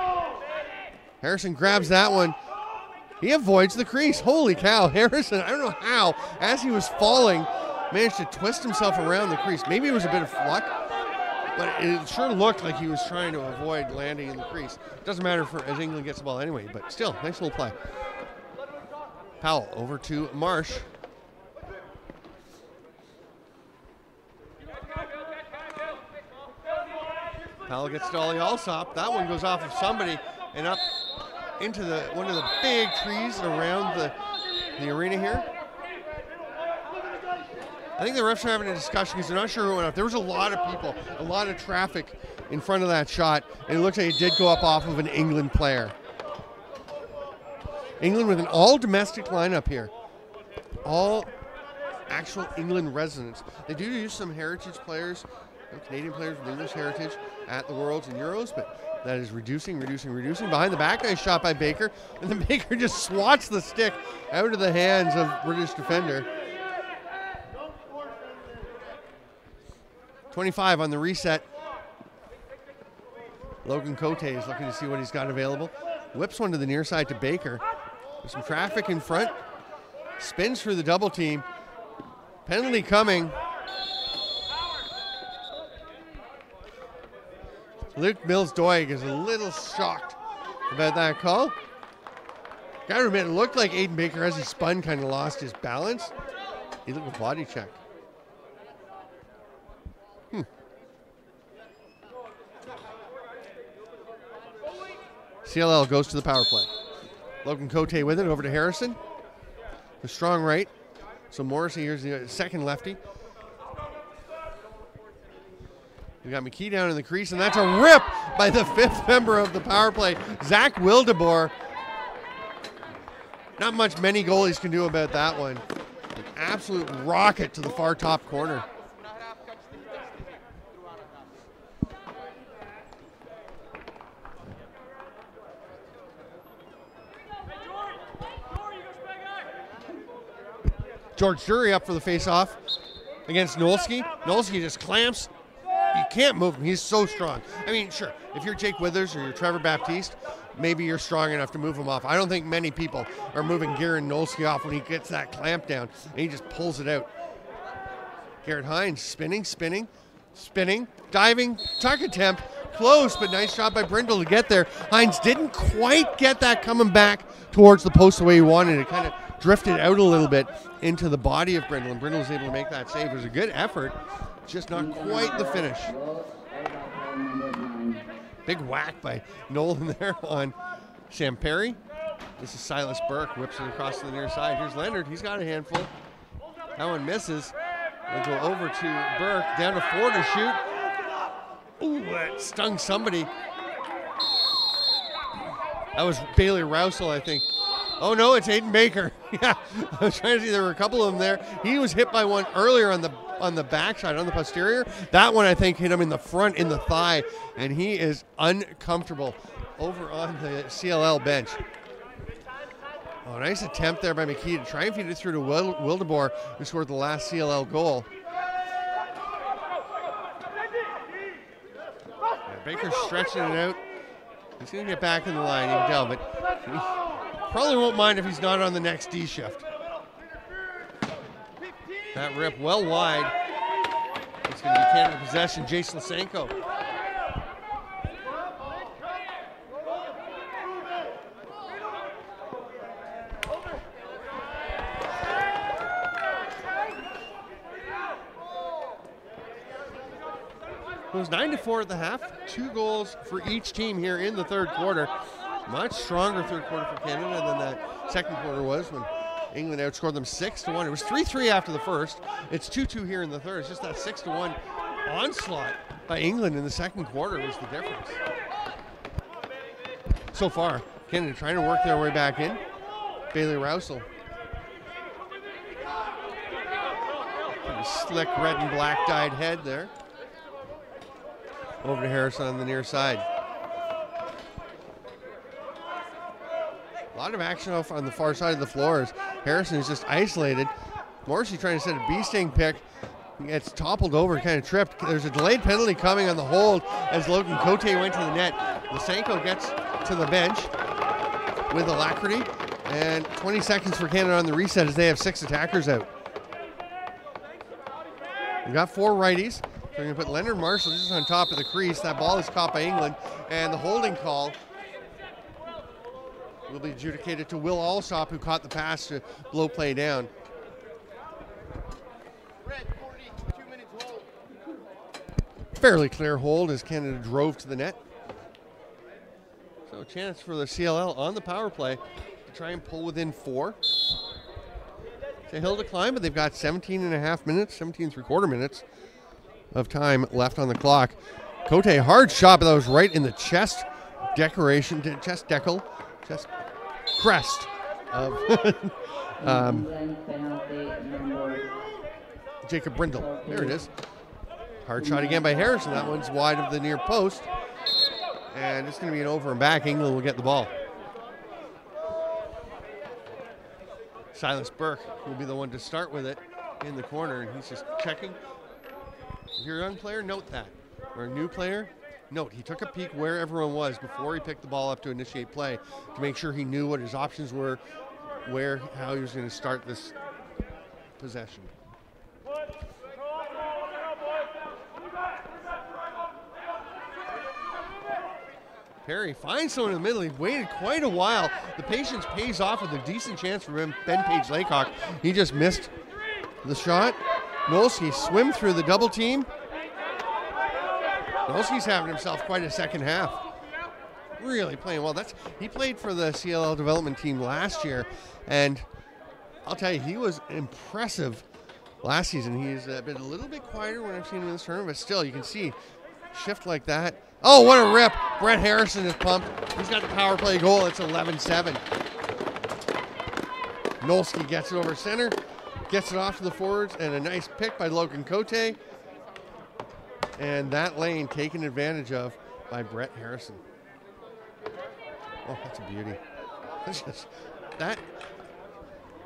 Harrison grabs that one. He avoids the crease. Holy cow, Harrison, I don't know how, as he was falling, managed to twist himself around the crease. Maybe it was a bit of luck, but it sure looked like he was trying to avoid landing in the crease. Doesn't matter as England gets the ball anyway, but still, nice little play. Powell over to Marsh. Powell gets to Ollie Alsop. That one goes off of somebody and up into one of the big trees around the arena here. I think the refs are having a discussion because they're not sure who went up. There was a lot of people, a lot of traffic in front of that shot, and it looks like it did go up off of an England player. England with an all-domestic lineup here. All actual England residents. They do use some heritage players, Canadian players with English heritage at the Worlds and Euros, but that is reducing. Behind the back, nice shot by Baker, and then Baker just swats the stick out of the hands of British defender. 25 on the reset. Logan Cote is looking to see what he's got available. Whips one to the near side to Baker. There's some traffic in front. Spins through the double team. Penalty coming. Luke Mills-Doig is a little shocked about that call. Gotta admit, it looked like Aiden Baker, as he spun, kind of lost his balance. He looked a body check. CLL goes to the power play. Logan Cote with it, over to Harrison. The strong right. So Morrissey here's the second lefty. We got McKee down in the crease, and that's a rip by the fifth member of the power play, Zach Wildeboer. Not much many goalies can do about that one. An absolute rocket to the far top corner. George Jury up for the face-off against Nolsky. Nolsky just clamps, you can't move him. He's so strong. I mean, sure, if you're Jake Withers or you're Trevor Baptiste, maybe you're strong enough to move him off. I don't think many people are moving Garen Nolsky off when he gets that clamp down and he just pulls it out. Garrett Hines spinning, diving, tuck attempt, close, but nice job by Brindle to get there. Hines didn't quite get that coming back towards the post the way he wanted. It kind of drifted out a little bit into the body of Brindle, and Brindle was able to make that save. It was a good effort, just not quite the finish. Big whack by Nolan there on Sam Perry. This is Silas Burke, whips it across to the near side. Here's Leonard, he's got a handful. That one misses. They'll go over to Burke, down to 4 to shoot. Ooh, that stung somebody. That was Bailey Rousel, I think. Oh no, it's Aiden Baker. Yeah, I was trying to see, there were a couple of them there. He was hit by one earlier on the backside, on the posterior. That one, I think, hit him in the front, in the thigh, and he is uncomfortable over on the CLL bench. Oh, nice attempt there by McKee to try and feed it through to Wildeboer, who scored the last CLL goal. Yeah, Baker's stretching it out. He's going to get back in the line, you can tell, but he probably won't mind if he's not on the next D shift. That rip well wide. It's going to be Canada possession, Jace Lysenko. It was 9-4 at the half. 2 goals for each team here in the third quarter. Much stronger third quarter for Canada than that second quarter was when England outscored them 6-1. It was 3-3 after the first. It's 2-2 here in the third. It's just that 6-1 onslaught by England in the second quarter was the difference. So far, Canada trying to work their way back in. Bailey Rousel. Pretty slick red and black dyed head there. Over to Harrison on the near side. A lot of action off on the far side of the floor as Harrison is just isolated. Morrissey trying to set a bee-sting pick. He gets toppled over, kind of tripped. There's a delayed penalty coming on the hold as Logan Cote went to the net. Lysenko gets to the bench with alacrity. And 20 seconds for Canada on the reset as they have 6 attackers out. We've got 4 righties. We're going to put Leonard Marshall just on top of the crease. That ball is caught by England, and the holding call will be adjudicated to Will Alsop, who caught the pass to blow play down. Fairly clear hold as Canada drove to the net. So a chance for the CLL on the power play to try and pull within 4. It's a hill to climb, but they've got 17.5 minutes, 17 3/4 minutes of time left on the clock. Cote, hard shot, but that was right in the chest decoration, chest crest of Jacob Brindle. There it is. Hard shot again by Harrison. That one's wide of the near post. And it's going to be an over and back. England will get the ball. Silas Burke will be the one to start with it in the corner, and he's just checking. If you're a young player, note that. Or a new player, note he took a peek where everyone was before he picked the ball up to initiate play to make sure he knew what his options were, how he was going to start this possession. Perry finds someone in the middle. He waited quite a while. The patience pays off with a decent chance for him. Ben Page Laycock. He just missed the shot. Nolsky swim through the double team. Nolsky's having himself quite a second half. Really playing well. He played for the CLL development team last year, and I'll tell you, he was impressive last season. He's been a little bit quieter when I've seen him in this tournament, but still, you can see shift like that. Oh, what a rip. Brett Harrison is pumped. He's got the power play goal. It's 11-7. Nolsky gets it over center, gets it off to the forwards, and a nice pick by Logan Cote. And that lane taken advantage of by Brett Harrison. Oh, that's a beauty. That's just that.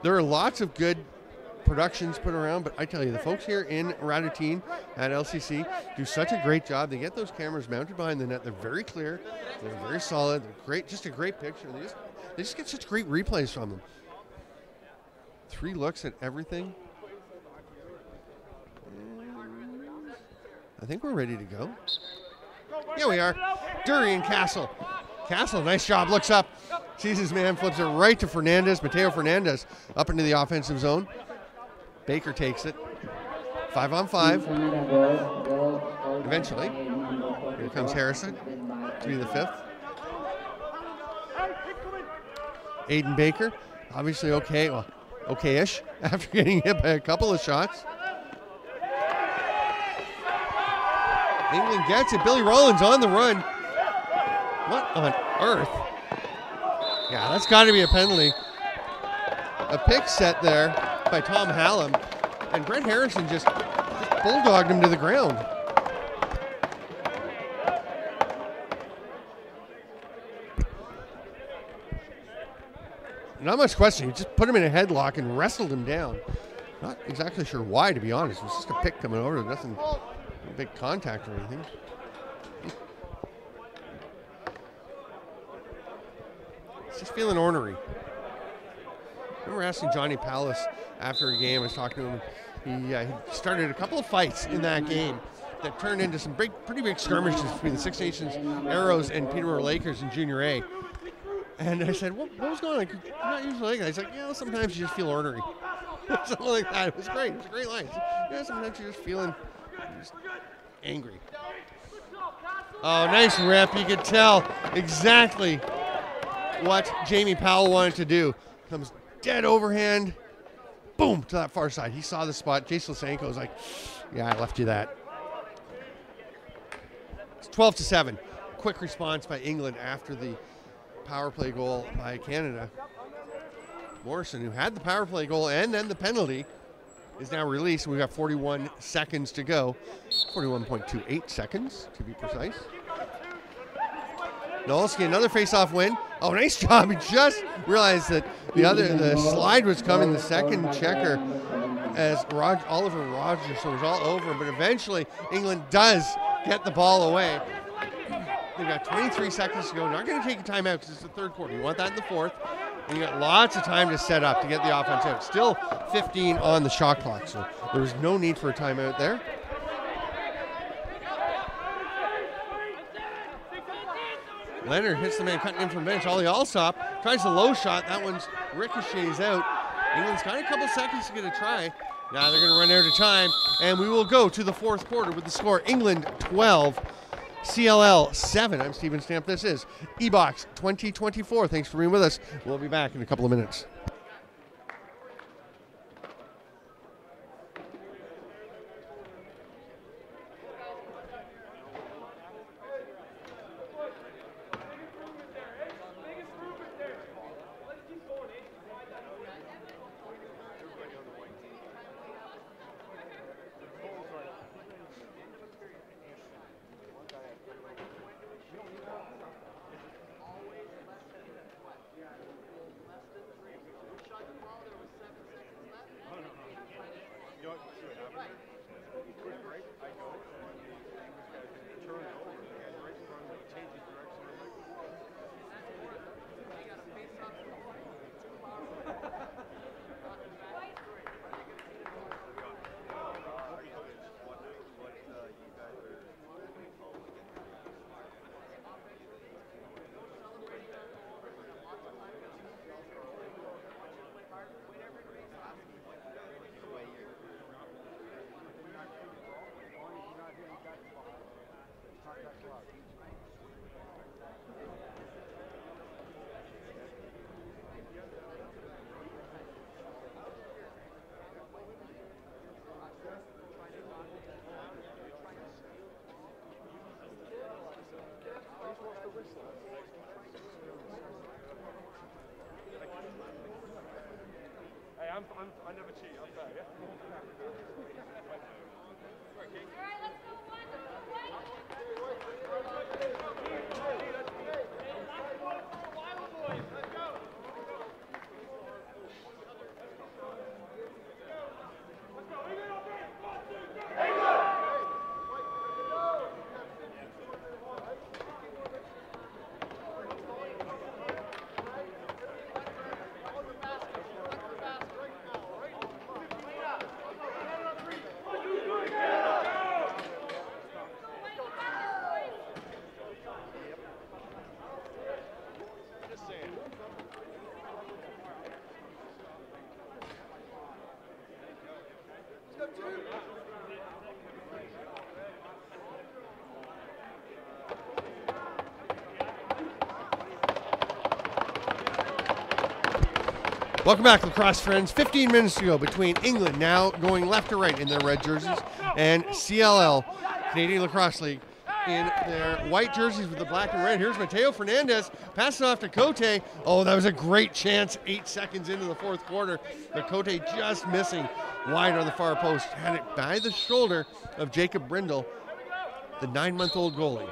There are lots of good productions put around, but I tell you, the folks here in Radotín at LCC do such a great job. They get those cameras mounted behind the net. They're very clear. They're very solid. They're great, just a great picture. They just get such great replays from them. 3 looks at everything. And I think we're ready to go. Here we are. Durian Castle. Castle, nice job, looks up. Sees his man, flips it right to Fernandez. Mateo Fernandez up into the offensive zone. Baker takes it. 5-on-5. Eventually. Here comes Harrison to be the 5th. Aiden Baker, obviously okay, well, okay-ish after getting hit by a couple of shots. England gets it. Billy Rollins on the run. What on earth? Yeah, that's got to be a penalty. A pick set there by Tom Hallam, and Brent Harrison just bulldogged him to the ground. Not much question. He just put him in a headlock and wrestled him down. Not exactly sure why, to be honest. It was just a pick coming over. Nothing, no big contact or anything. He's just feeling ornery. I remember asking Johnny Pallas after a game. I was talking to him. He started a couple of fights in that game that turned into some pretty big skirmishes between the Six Nations Arrows and Peterborough Lakers in Junior A. And I said, what was going on? You're not usually like that. He's like, yeah, sometimes you just feel ornery. Something like that. It was great. It was a great line. Yeah, sometimes you're just feeling angry. Oh, nice rip. You could tell exactly what Jamie Powell wanted to do. Comes dead overhand. Boom, to that far side. He saw the spot. Jason Lasenko was like, yeah, I left you that. It's 12-7. Quick response by England after the power play goal by Canada. Morrison, who had the power play goal and then the penalty, is now released. We've got 41 seconds to go. 41.28 seconds, to be precise. Nolski, another face-off win. Oh, nice job. He just realized that the slide was coming, the second checker, as Oliver Rogerson was all over him, but eventually England does get the ball away. They've got 23 seconds to go. Not going to take a timeout because it's the third quarter. You want that in the fourth. And you got lots of time to set up to get the offense out. Still 15 on the shot clock, so there was no need for a timeout there. Leonard hits the man cutting in from bench. Ollie Alsop tries the low shot. That one's ricochets out. England's got a couple seconds to get a try. Now they're going to run out of time, and we will go to the fourth quarter with the score England 12, CLL 7. I'm Stephen Stamp. This is EBOX 2024. Thanks for being with us. We'll be back in a couple of minutes. I never cheat, I'm fair, yeah? Welcome back, lacrosse friends. 15 minutes to go between England, now going left to right in their red jerseys, and CLL, Canadian Lacrosse League, in their white jerseys with the black and red. Here's Mateo Fernandez, passing off to Cote. Oh, that was a great chance 8 seconds into the fourth quarter. But Cote just missing wide on the far post. Had it by the shoulder of Jacob Brindle, the 9-month-old goalie.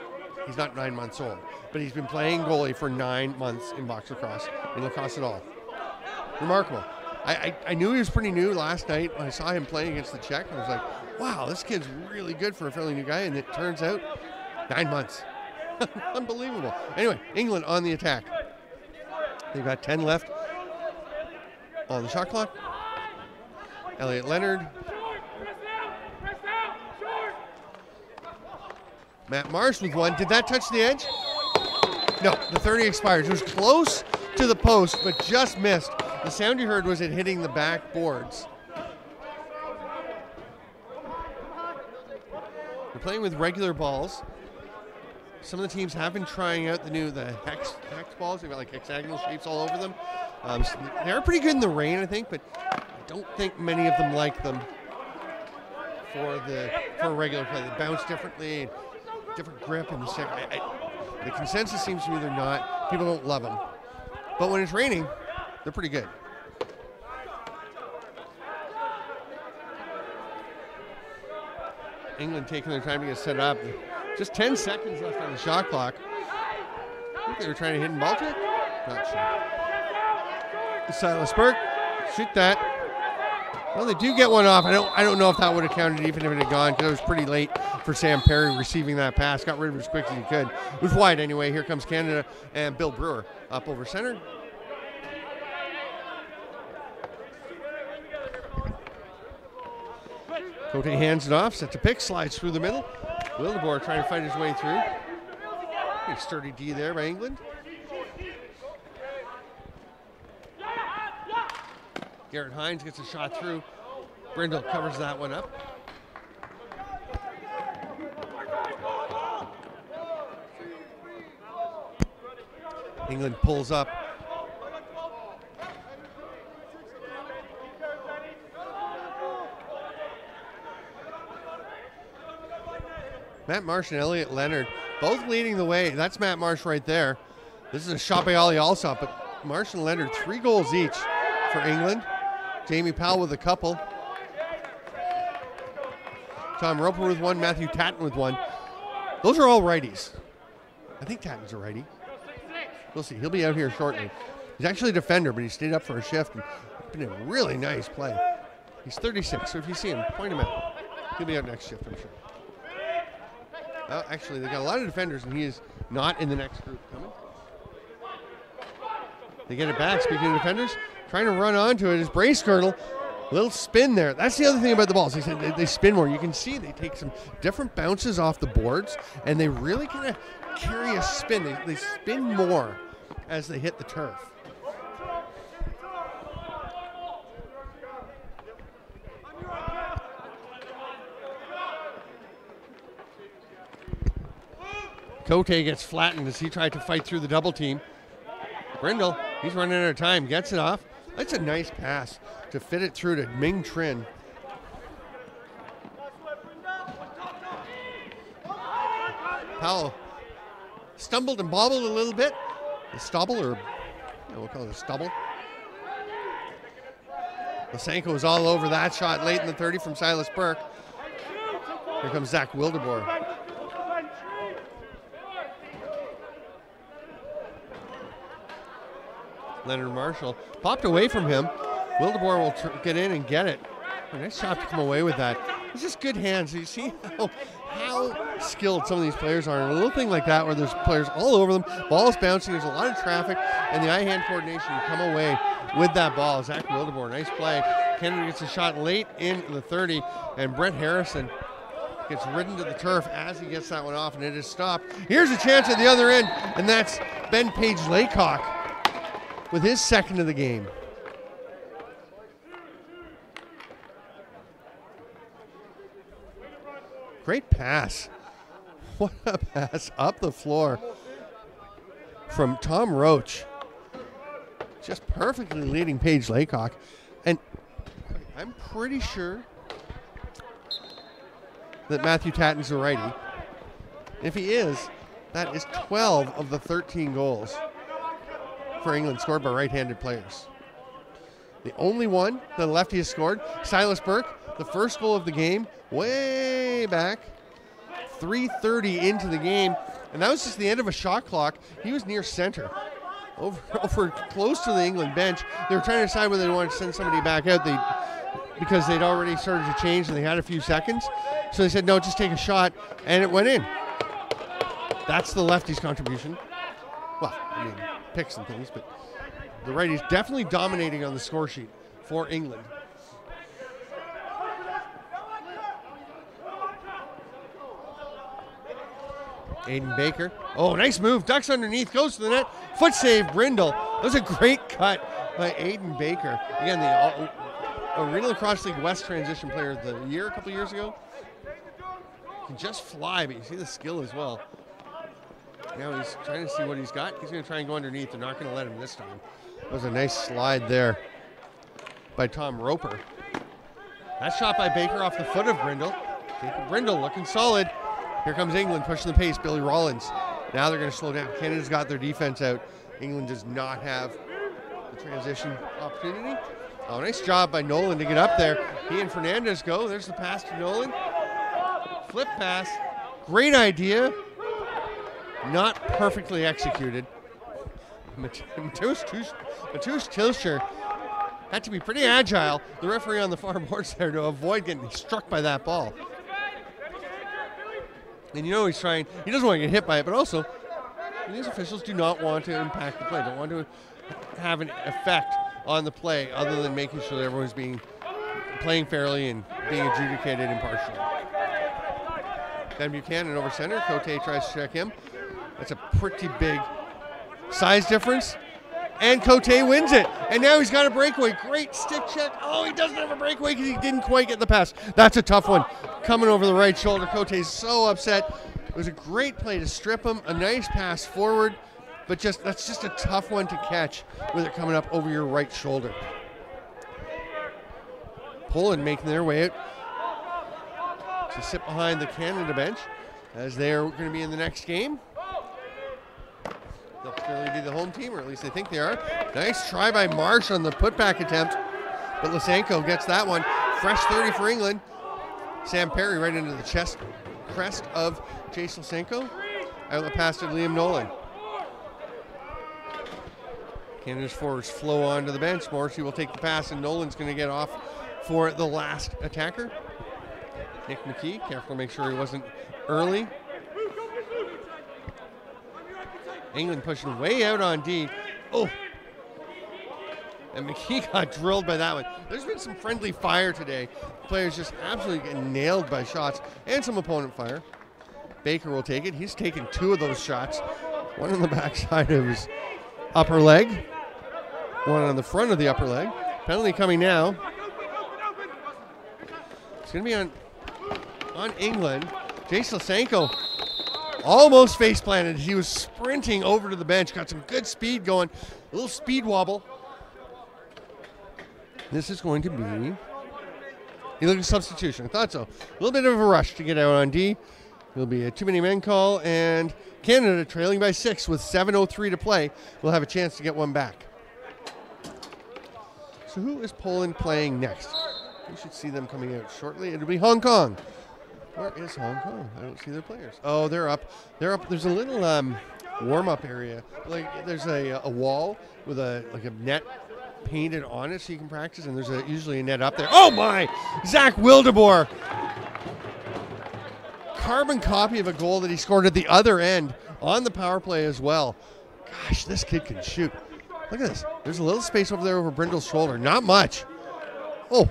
He's not 9 months old, but he's been playing goalie for 9 months in box lacrosse, in lacrosse at all. Remarkable. I knew he was pretty new last night when I saw him playing against the Czech. I was like, wow, this kid's really good for a fairly new guy, and it turns out 9 months. Unbelievable. Anyway, England on the attack. They've got 10 left on the shot clock. Elliot Leonard. Matt Marsh with one. Did that touch the edge? No, the 30 expires. It was close to the post, but just missed. The sound you heard was it hitting the back boards. They're playing with regular balls. Some of the teams have been trying out the hex balls. They've got like hexagonal shapes all over them. So they're pretty good in the rain, I think, but I don't think many of them like them for regular play. They bounce differently, different grip in the stick. The consensus seems to be they're not. People don't love them. But when it's raining, they're pretty good. England taking their time to get set up. Just 10 seconds left on the shot clock. I think they were trying to hit ball trick. Not sure. Silas Burke, shoot that. Well, they do get one off. I don't know if that would have counted even if it had gone, because it was pretty late for Sam Perry receiving that pass. Got rid of it as quick as he could. It was wide anyway. Here comes Canada and Bill Brewer up over center. Cote hands it off, sets a pick, slides through the middle. Wildeboer trying to fight his way through. Pretty sturdy D there by England. Garrett Hines gets a shot through. Brindle covers that one up. England pulls up. Matt Marsh and Elliot Leonard both leading the way. That's Matt Marsh right there. This is a shot by Ollie Alsop, but Marsh and Leonard 3 goals each for England. Jamie Powell with a couple. Tom Roper with one, Matthew Tatton with one. Those are all righties. I think Tatton's a righty. We'll see. He'll be out here shortly. He's actually a defender, but he stayed up for a shift and been a really nice play. He's 36, so if you see him, point him out. He'll be out next shift, I'm sure. Well, actually, they got a lot of defenders, and he is not in the next group coming. They get it back. Speaking of defenders, trying to run onto it is Bracegirdle. Little spin there. That's the other thing about the balls. They said they spin more. You can see they take some different bounces off the boards, and they really kind of carry a spin. They spin more as they hit the turf. Cote gets flattened as he tried to fight through the double team. Brindle, he's running out of time, gets it off. That's a nice pass to fit it through to Ming Trin. Powell stumbled and bobbled a little bit. The stubble, or we'll call it a stubble. Lysenko was all over that shot late in the 30 from Silas Burke. Here comes Zach Wildeboer. Leonard Marshall popped away from him. Wildeboer will get in and get it. A nice shot to come away with that. It's just good hands. You see how skilled some of these players are. And a little thing like that where there's players all over them, ball's bouncing, there's a lot of traffic, and the eye-hand coordination to come away with that ball. Zach Wildeboer, nice play. Kennedy gets a shot late in the 30, and Brent Harrison gets ridden to the turf as he gets that one off, and it is stopped. Here's a chance at the other end, and that's Ben Page-Laycock with his second of the game. Great pass. What a pass up the floor from Tom Roach. Just perfectly leading Paige Laycock. And I'm pretty sure that Matthew Tatton's a righty. If he is, that is 12 of the 13 goals for England scored by right-handed players. The only one that a lefty has scored, Silas Burke, the first goal of the game, way back, 3:30 into the game, and that was just the end of a shot clock. He was near center, over close to the England bench. They were trying to decide whether they wanted to send somebody back out because they'd already started to change and they had a few seconds. So they said, no, just take a shot, and it went in. That's the lefty's contribution. Well, I mean, picks and things, but the righty's definitely dominating on the score sheet for England. Aiden Baker. Oh, nice move. Ducks underneath. Goes to the net. Foot save, Brindle. That was a great cut by Aiden Baker. Again, the Arena Lacrosse League West transition player of the year a couple years ago. Can just fly, but you see the skill as well. Now he's trying to see what he's got. He's going to try and go underneath. They're not going to let him this time. That was a nice slide there by Tom Roper. That shot by Baker off the foot of Brindle. Jacob Brindle looking solid. Here comes England pushing the pace. Billy Rollins. Now they're going to slow down. Canada's got their defense out. England does not have the transition opportunity. Oh, nice job by Nolan to get up there. He and Fernandez go. There's the pass to Nolan. Flip pass. Great idea. Not perfectly executed. Mateusz Tilscher had to be pretty agile, the referee on the far boards there, to avoid getting struck by that ball. And you know he's trying, he doesn't want to get hit by it, but also these officials do not want to impact the play, don't want to have an effect on the play other than making sure that everyone's playing fairly and being adjudicated impartially. Ben Buchanan over center. Cote tries to check him. That's a pretty big size difference. And Cote wins it. And now he's got a breakaway. Great stick check. Oh, he doesn't have a breakaway because he didn't quite get the pass. That's a tough one. Coming over the right shoulder. Cote's so upset. It was a great play to strip him. A nice pass forward. But that's just a tough one to catch with it coming up over your right shoulder. Poland making their way out to sit behind the Canada bench as they're going to be in the next game. They'll clearly be the home team, or at least they think they are. Nice try by Marsh on the putback attempt, but Lysenko gets that one. Fresh 30 for England. Sam Perry right into the chest crest of Jace Lysenko. Outlet pass to Liam Nolan. Canada's forwards flow onto the bench. Morrissey will take the pass, and Nolan's going to get off for the last attacker. Nick McKee, careful to make sure he wasn't early. England pushing way out on D. Oh! And McKee got drilled by that one. There's been some friendly fire today. Players just absolutely getting nailed by shots and some opponent fire. Baker will take it. He's taken 2 of those shots. One on the backside of his upper leg. One on the front of the upper leg. Penalty coming now. It's going to be on England. Jace Lysenko almost face planted. He was sprinting over to the bench. Got some good speed going. A little speed wobble. This is going to be illegal substitution. I thought so. A little bit of a rush to get out on D. It'll be a too many men call, and Canada trailing by 6 with 7:03 to play. We'll have a chance to get one back. So who is Poland playing next? We should see them coming out shortly. It'll be Hong Kong. Where is Hong Kong? I don't see their players. Oh, they're up. They're up. There's a little warm-up area. Like there's a wall with a net painted on it so you can practice, and there's usually a net up there. Oh my! Zach Wildeboer. Carbon copy of a goal that he scored at the other end on the power play as well. Gosh, this kid can shoot. Look at this. There's a little space over there over Brindle's shoulder. Not much. Oh,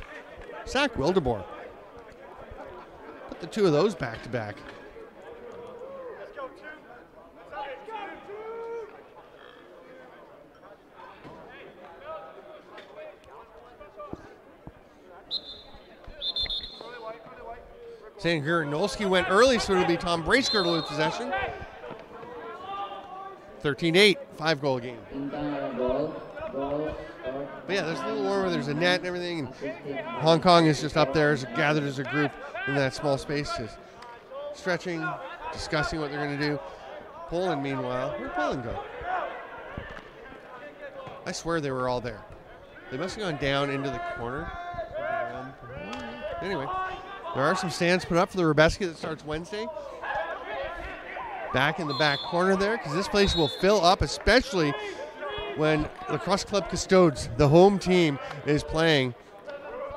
Zach Wildeboer. Put the 2 of those back to back. Gurnolski went early, so it'll be Tom Bracegirdle with possession. 13-8, 5-goal game. But yeah, there's a little warmer. There's a net and everything. And Hong Kong is just up there, gathered as a group in that small space, just stretching, discussing what they're going to do. Poland, meanwhile, where'd Poland go? I swear they were all there. They must have gone down into the corner. Anyway, there are some stands put up for the Rubeski that starts Wednesday. Back in the back corner there, because this place will fill up, especially when Lacrosse Club Custodes, the home team, is playing.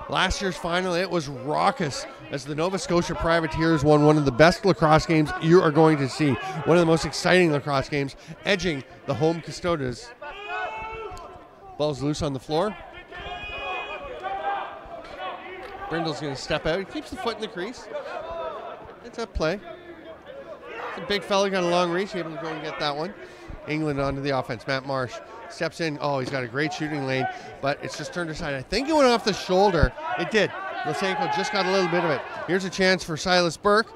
Last year's final, it was raucous as the Nova Scotia Privateers won one of the best lacrosse games you are going to see. One of the most exciting lacrosse games, edging the home Custodes. Ball's loose on the floor. Brindle's going to step out. He keeps the foot in the crease. It's up play. It's a big fella, got a long reach, able to go and get that one. England onto the offense. Matt Marsh steps in. Oh, he's got a great shooting lane, but it's just turned aside. I think it went off the shoulder. It did. Lysenko just got a little bit of it. Here's a chance for Silas Burke.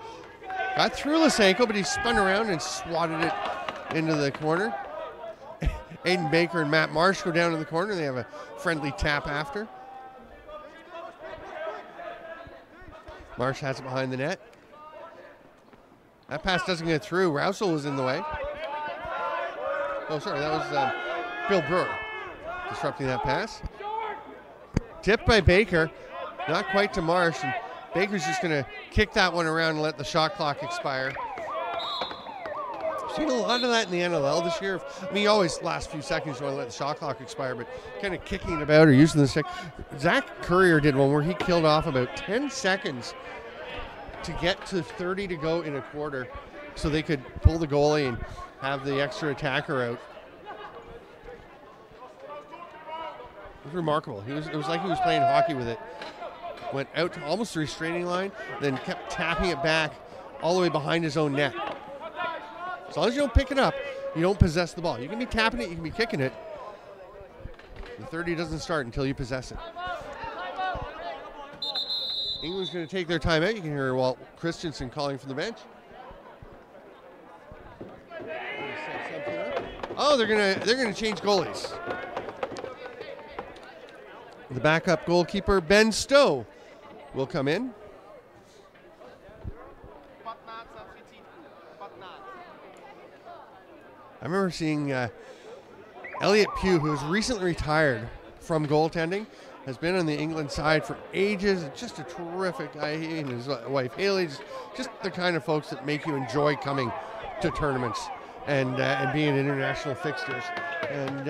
Got through Lysenko, but he spun around and swatted it into the corner. Aiden Baker and Matt Marsh go down in the corner. They have a friendly tap after. Marsh has it behind the net. That pass doesn't get through. Rousel was in the way. Oh, sorry, that was Bill Brewer disrupting that pass. Tipped by Baker, not quite to Marsh, and Baker's just going to kick that one around and let the shot clock expire. Seen a lot of that in the NLL this year. I mean, you always last few seconds you want to let the shot clock expire, but kind of kicking it about or using the stick. Zach Courier did one where he killed off about 10 seconds to get to 30 to go in a quarter so they could pull the goalie and have the extra attacker out. It was remarkable. It was like he was playing hockey with it. Went out to almost the restraining line, then kept tapping it back all the way behind his own net. As long as you don't pick it up, you don't possess the ball. You can be tapping it, you can be kicking it. The 30 doesn't start until you possess it. England's going to take their time out. You can hear Walt Christensen calling from the bench. Oh, they're gonna change goalies. The backup goalkeeper Ben Stowe will come in. I remember seeing Elliot Pugh, who was recently retired from goaltending, has been on the England side for ages. Just a terrific guy. He and his wife Haley, just the kind of folks that make you enjoy coming to tournaments and being in international fixtures. And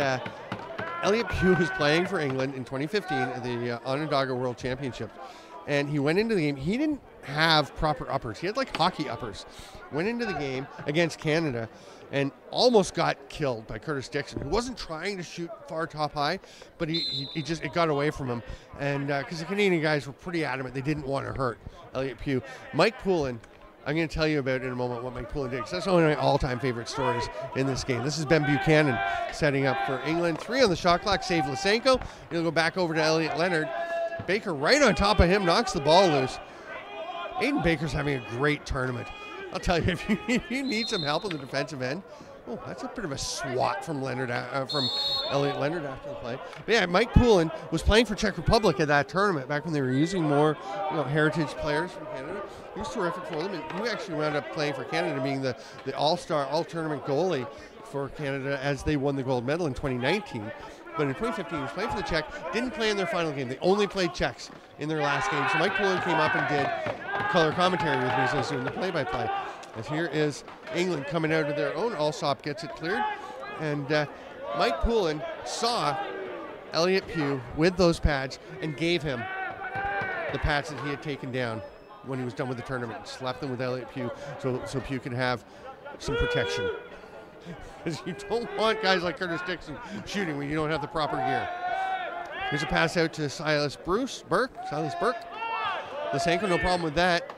Elliot Pugh was playing for England in 2015 at the Onondaga World Championship. And he went into the game. He didn't have proper uppers. He had like hockey uppers. Went into the game against Canada and almost got killed by Curtis Dixon, who wasn't trying to shoot far top high, but it got away from him. And because the Canadian guys were pretty adamant, they didn't want to hurt Elliot Pugh. Mike Poulin, I'm going to tell you about in a moment what Mike Poulin did, because that's one of my all-time favorite stories in this game. This is Ben Buchanan setting up for England. 3 on the shot clock, save Lysenko. He'll go back over to Elliot Leonard. Baker right on top of him, knocks the ball loose. Aiden Baker's having a great tournament. I'll tell you, if you need some help on the defensive end, oh, that's a bit of a swat from Elliot Leonard after the play. But yeah, Mike Poulin was playing for Czech Republic at that tournament back when they were using more heritage players from Canada. He was terrific for them, and he actually wound up playing for Canada, being the all-star, all-tournament goalie for Canada as they won the gold medal in 2019. But in 2015, he was playing for the Czech, didn't play in their final game. They only played Czechs in their last game. So Mike Poulin came up and did color commentary with me as I was doing the play-by-play. As here is England coming out of their own. Alsop gets it cleared. And Mike Poulin saw Elliot Pugh with those pads and gave him the pads that he had taken down when he was done with the tournament. Slapped them with Elliot Pugh so Pugh could have some protection. Because you don't want guys like Curtis Dixon shooting when you don't have the proper gear. Here's a pass out to Silas Burke. Lysenko, no problem with that.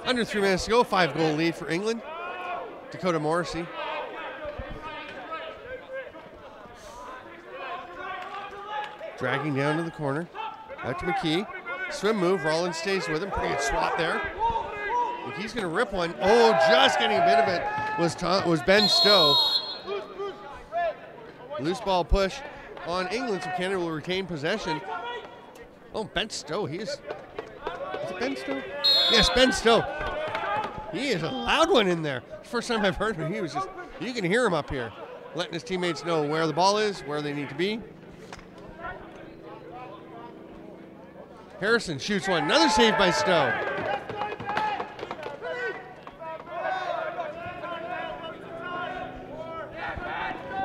Under 3 minutes to go, 5-goal lead for England. Dakota Morrissey Dragging down to the corner. Out to McKee. Swim move. Rollins stays with him. Pretty good swat there. McKee's going to rip one. Oh, just getting a bit of it was Ben Stowe. Loose ball push on England, so Canada will retain possession. Oh, Ben Stowe. Is it Ben Stowe? Yes, Ben Stowe. He is a loud one in there. First time I've heard him. He was just, you can hear him up here, letting his teammates know where the ball is, where they need to be. Harrison shoots one. Another save by Stowe.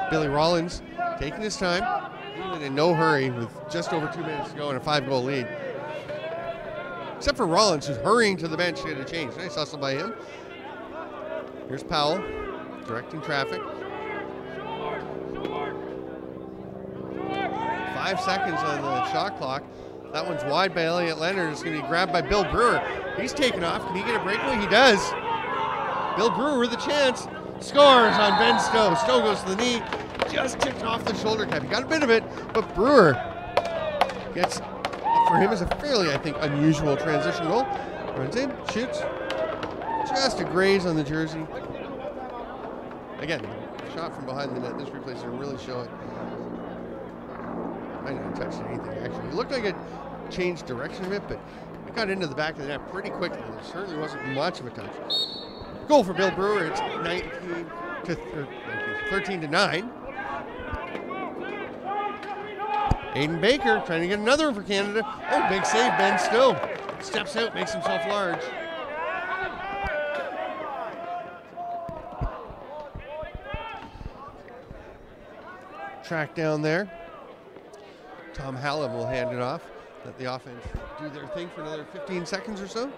Billy Rollins taking his time, in no hurry with just over 2 minutes to go and a 5-goal lead. Except for Rollins, who's hurrying to the bench to get a change. Nice hustle by him. Here's Powell, directing traffic. 5 seconds on the shot clock. That one's wide by Elliot Leonard. It's going to be grabbed by Bill Brewer. He's taken off. Can he get a breakaway? He does. Bill Brewer with a chance. Scores on Ben Stowe. Stowe goes to the knee. Just tipped off the shoulder cap. He got a bit of it, but Brewer gets, for him, is a fairly, I think, unusual transition goal. Runs in, shoots. Just a graze on the jersey. Again, shot from behind the net. This replay doesn't really show it. I didn't touch anything, actually. It looked like it changed direction a bit, but it got into the back of the net pretty quickly. There certainly wasn't much of a touch. Goal for Bill Brewer. It's 13 to 9. Aiden Baker trying to get another one for Canada. Oh, big save, Ben Stowe. Steps out, makes himself large. Track down there. Tom Hallam will hand it off. Let the offense do their thing for another 15 seconds or so.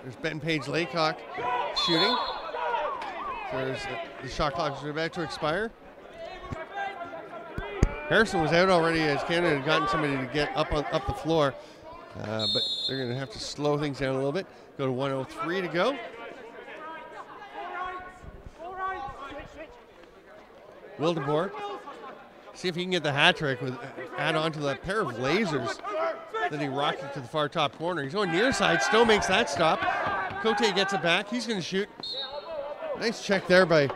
There's Ben Page Laycock shooting. There's the shot clock is about to expire. Harrison was out already as Canada had gotten somebody to get up the floor. But they're going to have to slow things down a little bit. Go to 1:03 to go. Wildeboer. See if he can get the hat trick with add on to that pair of lasers that he rocketed to the far top corner. He's going near side. Still makes that stop. Cote gets it back. He's going to shoot. Nice check there by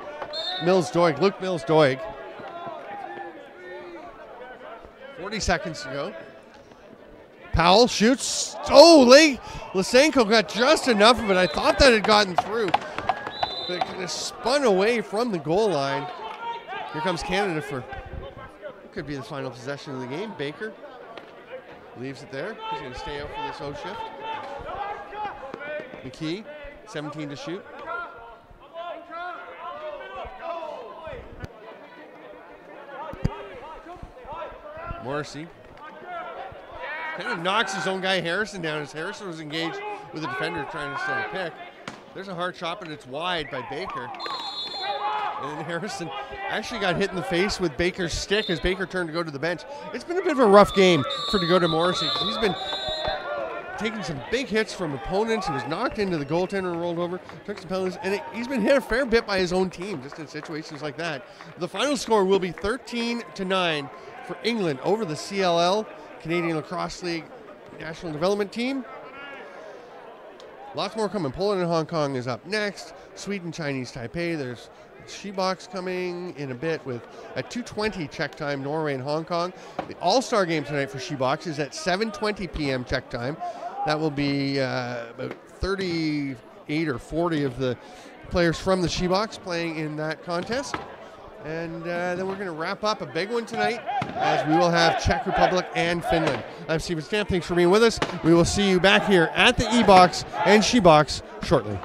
Mills-Doig. Luke Mills-Doig. 40 seconds to go. Powell shoots. Oh, Lysenko got just enough of it. I thought that had gotten through. But it kind of spun away from the goal line. Here comes Canada for what could be the final possession of the game. Baker leaves it there. He's going to stay out for this O shift. McKee, 17 to shoot. Morrissey kind of knocks his own guy Harrison down as Harrison was engaged with a defender trying to set a pick. There's a hard shot, but it's wide by Baker. And then Harrison actually got hit in the face with Baker's stick as Baker turned to go to the bench. It's been a bit of a rough game for Dakota Morrissey. He's been taking some big hits from opponents. He was knocked into the goaltender and rolled over, took some penalties, and he's been hit a fair bit by his own team just in situations like that. The final score will be 13 to 9 for England over the CLL, Canadian Lacrosse League National Development Team. Lots more coming. Poland and Hong Kong is up next. Sweden, Chinese Taipei. There's EBOX coming in a bit with at 2:20 Czech time, Norway and Hong Kong. The All-Star game tonight for EBOX is at 7:20 p.m. Czech time. That will be about 38 or 40 of the players from the EBOX playing in that contest. And then we're going to wrap up a big one tonight as we will have Czech Republic and Finland. I'm Steven Stamp. Thanks for being with us. We will see you back here at the EBOX and EBOX shortly.